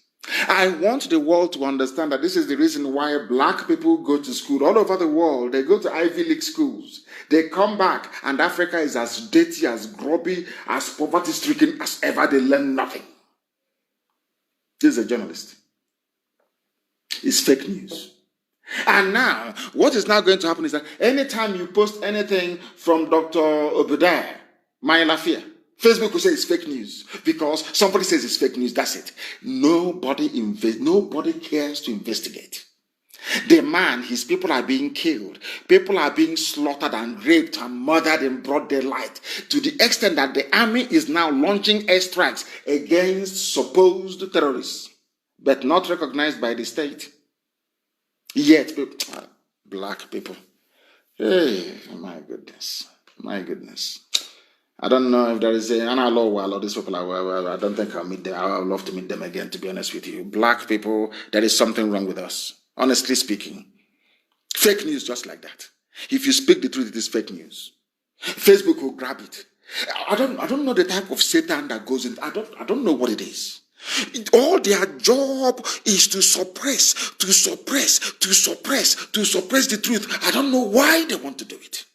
I want the world to understand that this is the reason why black people go to school all over the world. They go to Ivy League schools. They come back and Africa is as dirty, as grubby, as poverty-stricken as ever. They learn nothing. This is a journalist. It's fake news. And now, what is now going to happen is that anytime you post anything from Dr. Obadiah Mailafia, Facebook will say it's fake news because somebody says it's fake news. That's it. Nobody cares to investigate. The man, his people are being killed. People are being slaughtered and raped and murdered in broad daylight to the extent that the army is now launching airstrikes against supposed terrorists, but not recognized by the state. Yet, black people. Hey, my goodness. My goodness. I don't know if there is an law while all these people are. I don't think I'll meet them. I would love to meet them again, to be honest with you. Black people, there is something wrong with us. Honestly speaking. Fake news just like that. If you speak the truth, it is fake news. Facebook will grab it. I don't know the type of Satan that goes in. I don't know what it is. All their job is to suppress the truth. I don't know why they want to do it.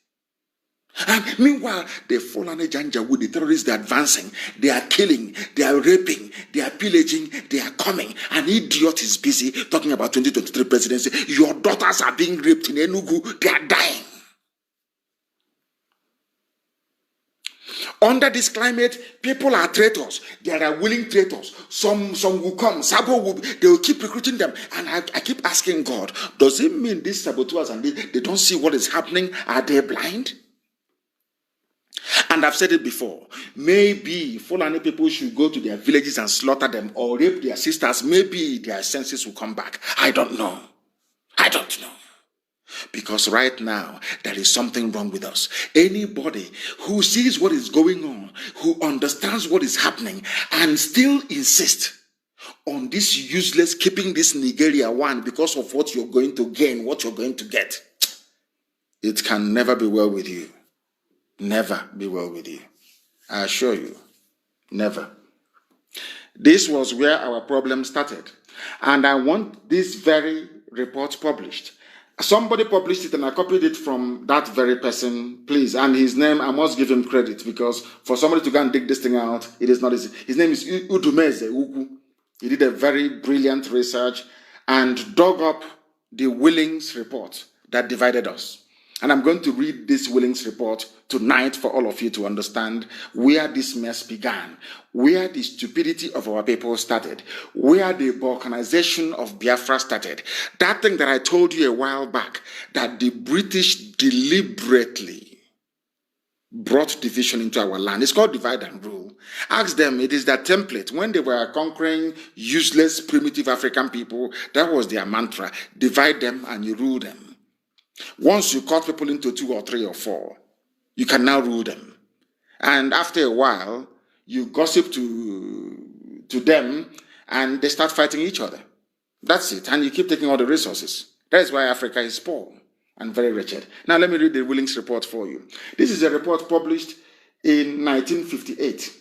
And meanwhile, the fallen Janjaweed, the terrorists, they're advancing, they are killing, they are raping, they are pillaging, they are coming. An idiot is busy talking about 2023 presidency. Your daughters are being raped in Enugu, they are dying. Under this climate, people are traitors. There are willing traitors. Some will come. They will keep recruiting them. And I keep asking God, does it mean these saboteurs and they don't see what is happening? Are they blind? And I've said it before. Maybe Fulani people should go to their villages and slaughter them or rape their sisters. Maybe their senses will come back. I don't know. Because right now, there is something wrong with us. Anybody who sees what is going on, who understands what is happening, and still insists on this useless keeping this Nigeria one because of what you're going to gain, what you're going to get, it can never be well with you. Never be well with you. I assure you, never. This was where our problem started. And I want this very report published. Somebody published it and I copied it from that very person, please. And his name, I must give him credit because for somebody to go and dig this thing out, it is not easy. His name is Udumeze Ugu. He did a very brilliant research and dug up the Willings report that divided us. And I'm going to read this Willings report tonight for all of you to understand where this mess began, where the stupidity of our people started, where the balkanization of Biafra started. That thing that I told you a while back, that the British deliberately brought division into our land. It's called divide and rule. Ask them, it is their template. When they were conquering useless, primitive African people, that was their mantra. Divide them and you rule them. Once you cut people into 2 or 3 or 4, you can now rule them. And after a while, you gossip to them and they start fighting each other. That's it. And you keep taking all the resources. That is why Africa is poor and very wretched. Now let me read the Willings report for you. This is a report published in 1958.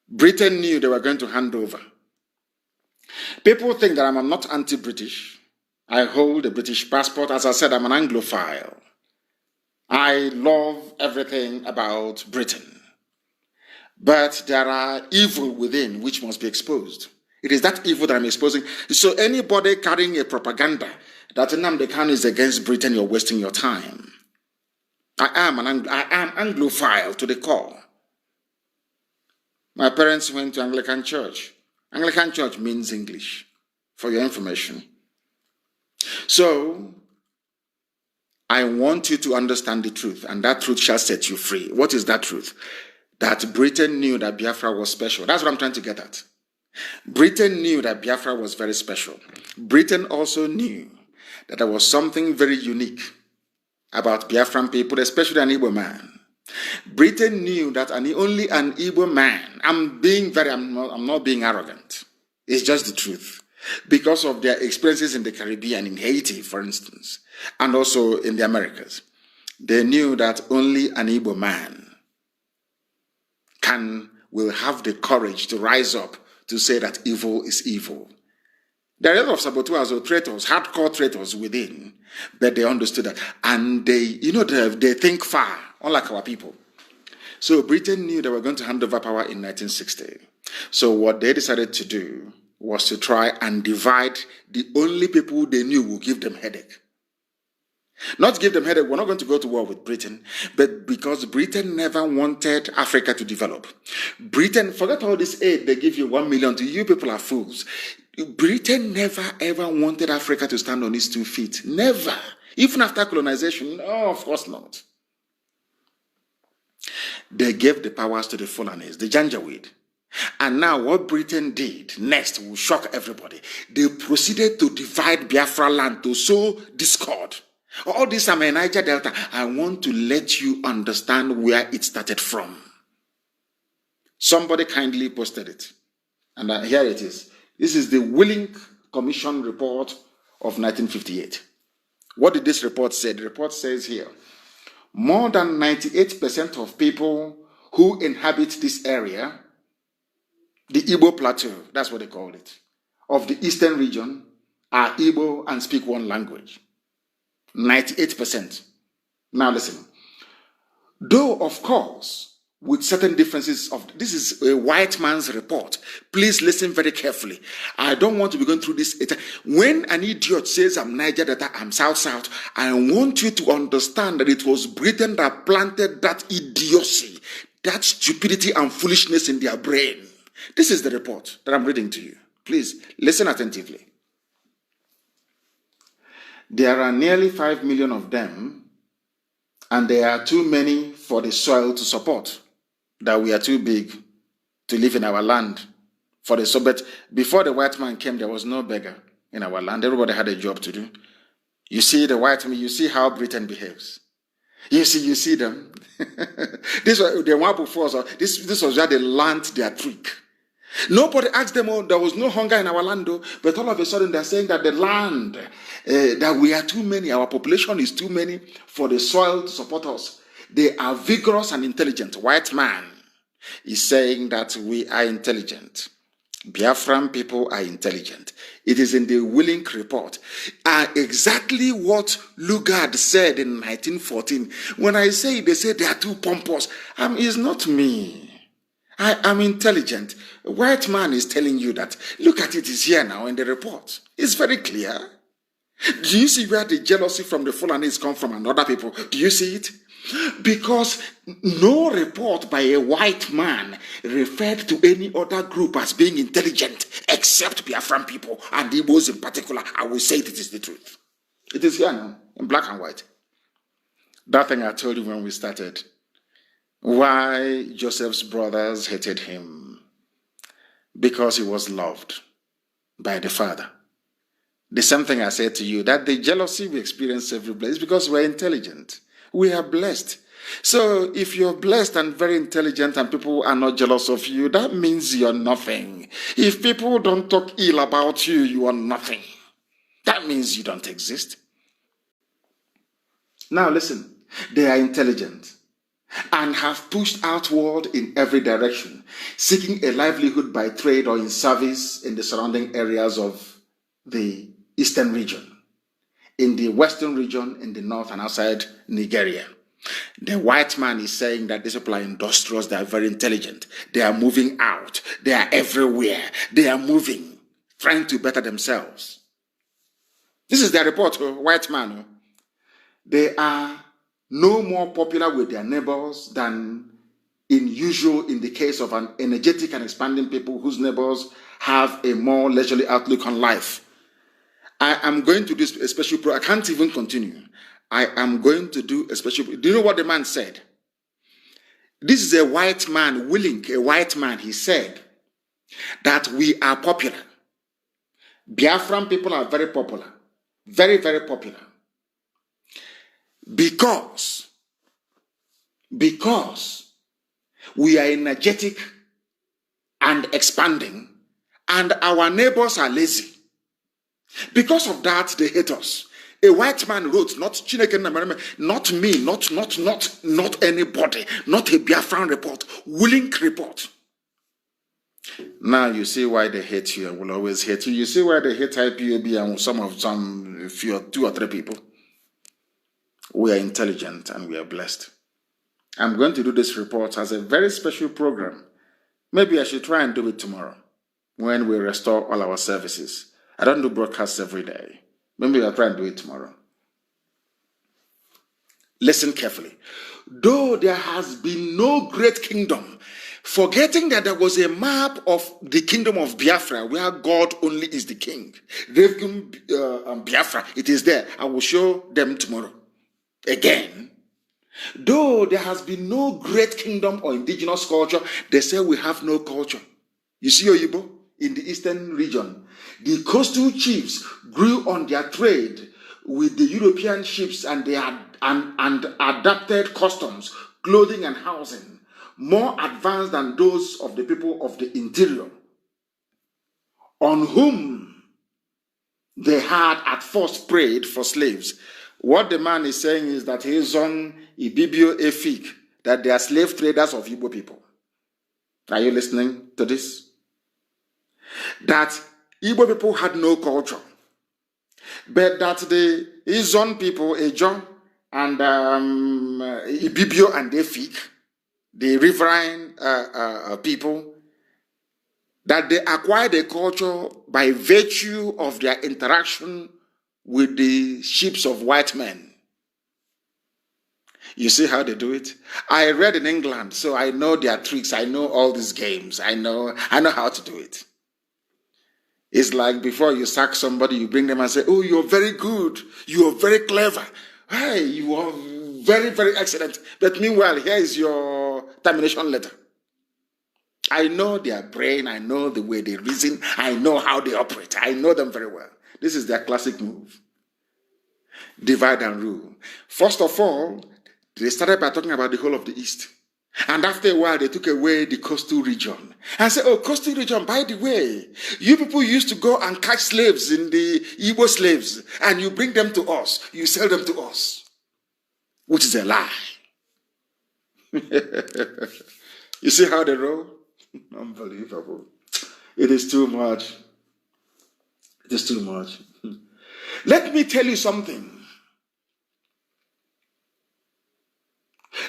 Britain knew they were going to hand over. People think that I'm not anti-British. I hold a British passport. As I said, I'm an Anglophile. I love everything about Britain. But there are evil within which must be exposed. It is that evil that I'm exposing. So anybody carrying a propaganda that Nnamdi Kanu is against Britain, you're wasting your time. I am Anglophile to the core. My parents went to Anglican church. Anglican church means English, for your information. So, I want you to understand the truth, and that truth shall set you free. What is that truth? That Britain knew that Biafra was special. That's what I'm trying to get at. Britain knew that Biafra was very special. Britain also knew that there was something very unique about Biafran people, especially an Igbo man. Britain knew that only an Igbo man, I'm not being arrogant. It's just the truth. Because of their experiences in the Caribbean, in Haiti, for instance, and also in the Americas. They knew that only an Igbo man will have the courage to rise up to say that evil is evil. There are a lot of saboteurs or traitors, hardcore traitors within, but they understood that. And they think far, unlike our people. So Britain knew they were going to hand over power in 1960. So what they decided to do was to try and divide the only people they knew would give them headache. Not give them headache, we're not going to go to war with Britain, but because Britain never wanted Africa to develop. Britain, forget all this aid they give you, 1 million, to you people are fools. Britain never ever wanted Africa to stand on its 2 feet. Never. Even after colonization, no, of course not. They gave the powers to the Fulanis, the Janjaweed. And now what Britain did next will shock everybody. They proceeded to divide Biafra land to sow discord. All this, I'm a Niger Delta. I want to let you understand where it started from. Somebody kindly posted it. And here it is. This is the Willing Commission report of 1958. What did this report say? The report says here, more than 98% of people who inhabit this area, the Igbo Plateau, that's what they call it, of the eastern region, are Igbo and speak one language. 98%. Now listen. Though, of course, with certain differences this is a white man's report. Please listen very carefully. I don't want to be going through this. When an idiot says I'm Niger Delta, I'm South, I want you to understand that it was Britain that planted that idiocy, that stupidity and foolishness in their brain. This is the report that I'm reading to you. Please listen attentively. There are nearly 5 million of them, and there are too many for the soil to support, that we are too big to live in our land. But before the white man came, there was no beggar in our land. Everybody had a job to do. You see the white man, you see how Britain behaves. You see them. This was the one before, so this was where they learned their trick. Nobody asked them, oh, there was no hunger in our land, though, but all of a sudden they're saying that the land, that we are too many, our population is too many for the soil to support us. They are vigorous and intelligent. White man is saying that we are intelligent. Biafran people are intelligent. It is in the Willing report. Exactly what Lugard said in 1914. When I say it, they say they are too pompous. It's not me. I am intelligent. A white man is telling you that. Look at it, it's here now in the report. It's very clear. Do you see where the jealousy from the Fulanis come from and other people? Do you see it? Because no report by a white man referred to any other group as being intelligent except Biafran people, and Igbos in particular. I will say it is the truth. It is here now, in black and white. That thing I told you when we started. Why Joseph's brothers hated him? Because he was loved by the Father. The same thing I said to you, that the jealousy we experience every place is because we're intelligent. We are blessed. So if you're blessed and very intelligent and people are not jealous of you, that means you're nothing. If people don't talk ill about you, you are nothing. That means you don't exist. Now listen, they are intelligent and have pushed outward in every direction, seeking a livelihood by trade or in service in the surrounding areas of the eastern region, in the western region, in the north and outside Nigeria. The white man is saying that these people are industrious, they are very intelligent, they are moving out, they are everywhere, they are moving, trying to better themselves. This is their report, white man. They are no more popular with their neighbors than in the case of an energetic and expanding people whose neighbors have a more leisurely outlook on life. I am going to do a special program. I can't even continue. I am going to do a special. Do you know what the man said? This is a white man, Willing, a white man. He said that we are popular. Biafran people are very popular. Very, very popular. Because we are energetic and expanding, and our neighbors are lazy. Because of that, they hate us. A white man wrote, not Chineke, not me, not anybody, not a Biafran report, Willing report. Now you see why they hate you and will always hate you. You see why they hate IPOB and some few, 2 or 3 people. We are intelligent and we are blessed. I'm going to do this report as a very special program. Maybe I should try and do it tomorrow when we restore all our services. I don't do broadcasts every day. Maybe I'll try and do it tomorrow. Listen carefully. Though there has been no great kingdom, forgetting that there was a map of the kingdom of Biafra where God only is the king. Biafra, it is there. I will show them tomorrow. Again, though there has been no great kingdom or indigenous culture, they say we have no culture. You see Oyibo in the eastern region. The coastal chiefs grew on their trade with the European ships and adapted customs, clothing and housing, more advanced than those of the people of the interior, on whom they had at first prayed for slaves. What the man is saying is that he is on Ibibio Efik, that they are slave traders of Igbo people. Are you listening to this? That Igbo people had no culture, but that the Izon people, Ejo and Ibibio and Efik, the riverine people, that they acquired a culture by virtue of their interaction with the ships of white men. You see how they do it? I read in England, so I know their tricks. I know all these games. I know how to do it. It's like before you sack somebody, you bring them and say, oh, you're very good. You're very clever. Hey, you are very, very excellent. But meanwhile, here is your termination letter. I know their brain. I know the way they reason. I know how they operate. I know them very well. This is their classic move. divide and rule. First of all, they started by talking about the whole of the East. And after a while, they took away the coastal region. And said, oh, coastal region, by the way, you people used to go and catch slaves in the Igbo slaves, and you bring them to us. You sell them to us. Which is a lie. You see how they roll? Unbelievable. It is too much. It is too much. Let me tell you something.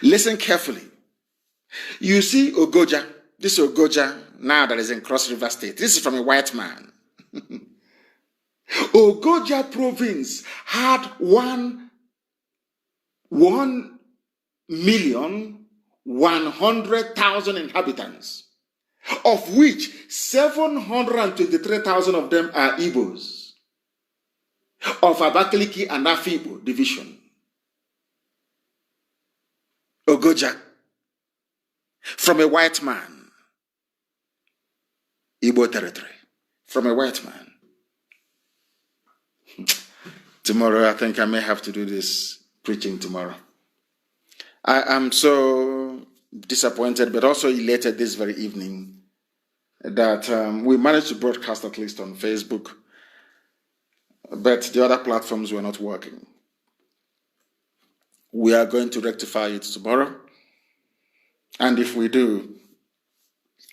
Listen carefully. You see Ogoja, this Ogoja now that is in Cross River State. This is from a white man. Ogoja province had 1,100,000 inhabitants, of which 723,000 of them are Igbos of Abakaliki and Afibo division. Ogoja, from a white man, Igbo territory, from a white man. Tomorrow, I think I may have to do this preaching tomorrow. I am so disappointed, but also elated this very evening that we managed to broadcast at least on Facebook, but the other platforms were not working. We are going to rectify it tomorrow. And if we do,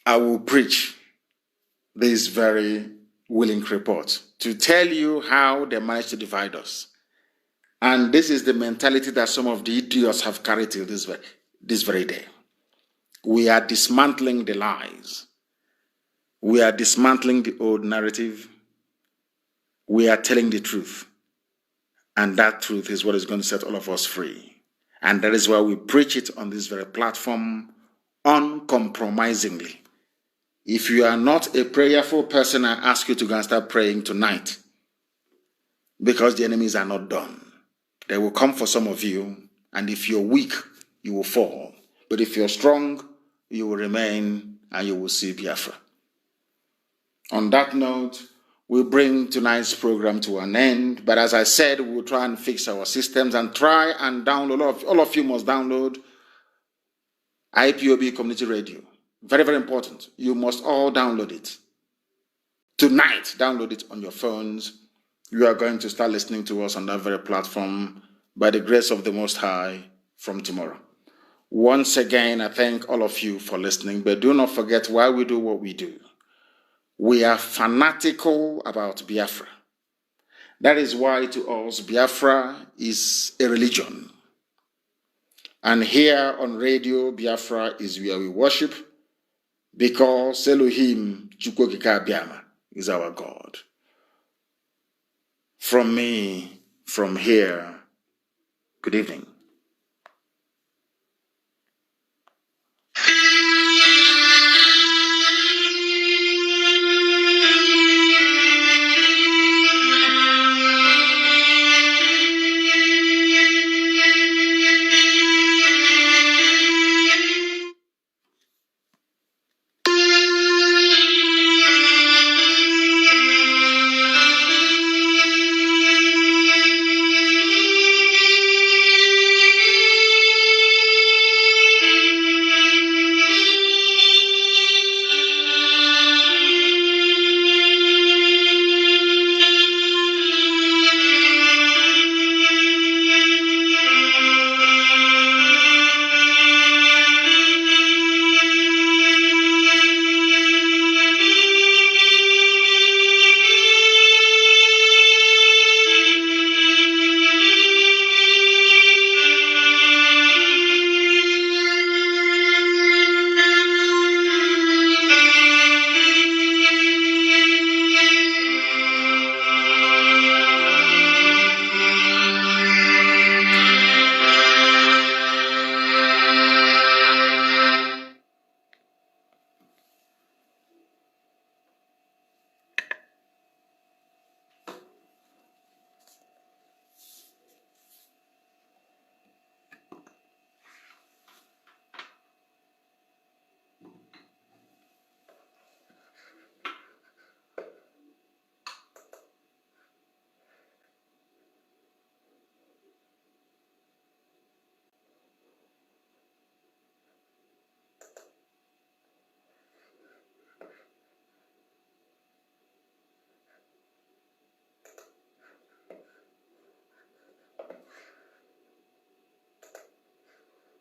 I will preach this very willing report to tell you how they managed to divide us. And this is the mentality that some of the idiots have carried till this very day. We are dismantling the lies. We are dismantling the old narrative. We are telling the truth. And that truth is what is going to set all of us free. And that is why we preach it on this very platform uncompromisingly. If you are not a prayerful person, I ask you to go and start praying tonight. Because the enemies are not done. They will come for some of you. And if you're weak, you will fall. But if you're strong, you will remain and you will see Biafra. On that note, we bring tonight's program to an end. But as I said, we'll try and fix our systems and try and download. All of you must download IPOB Community Radio. Very, very important. You must all download it. Tonight, download it on your phones. You are going to start listening to us on that very platform by the grace of the Most High from tomorrow. Once again, I thank all of you for listening. But do not forget why we do what we do. We are fanatical about Biafra. That is why to us, Biafra is a religion. And here on radio, Biafra is where we worship because Elohim Chukwokika Biama is our God. From me, from here, good evening.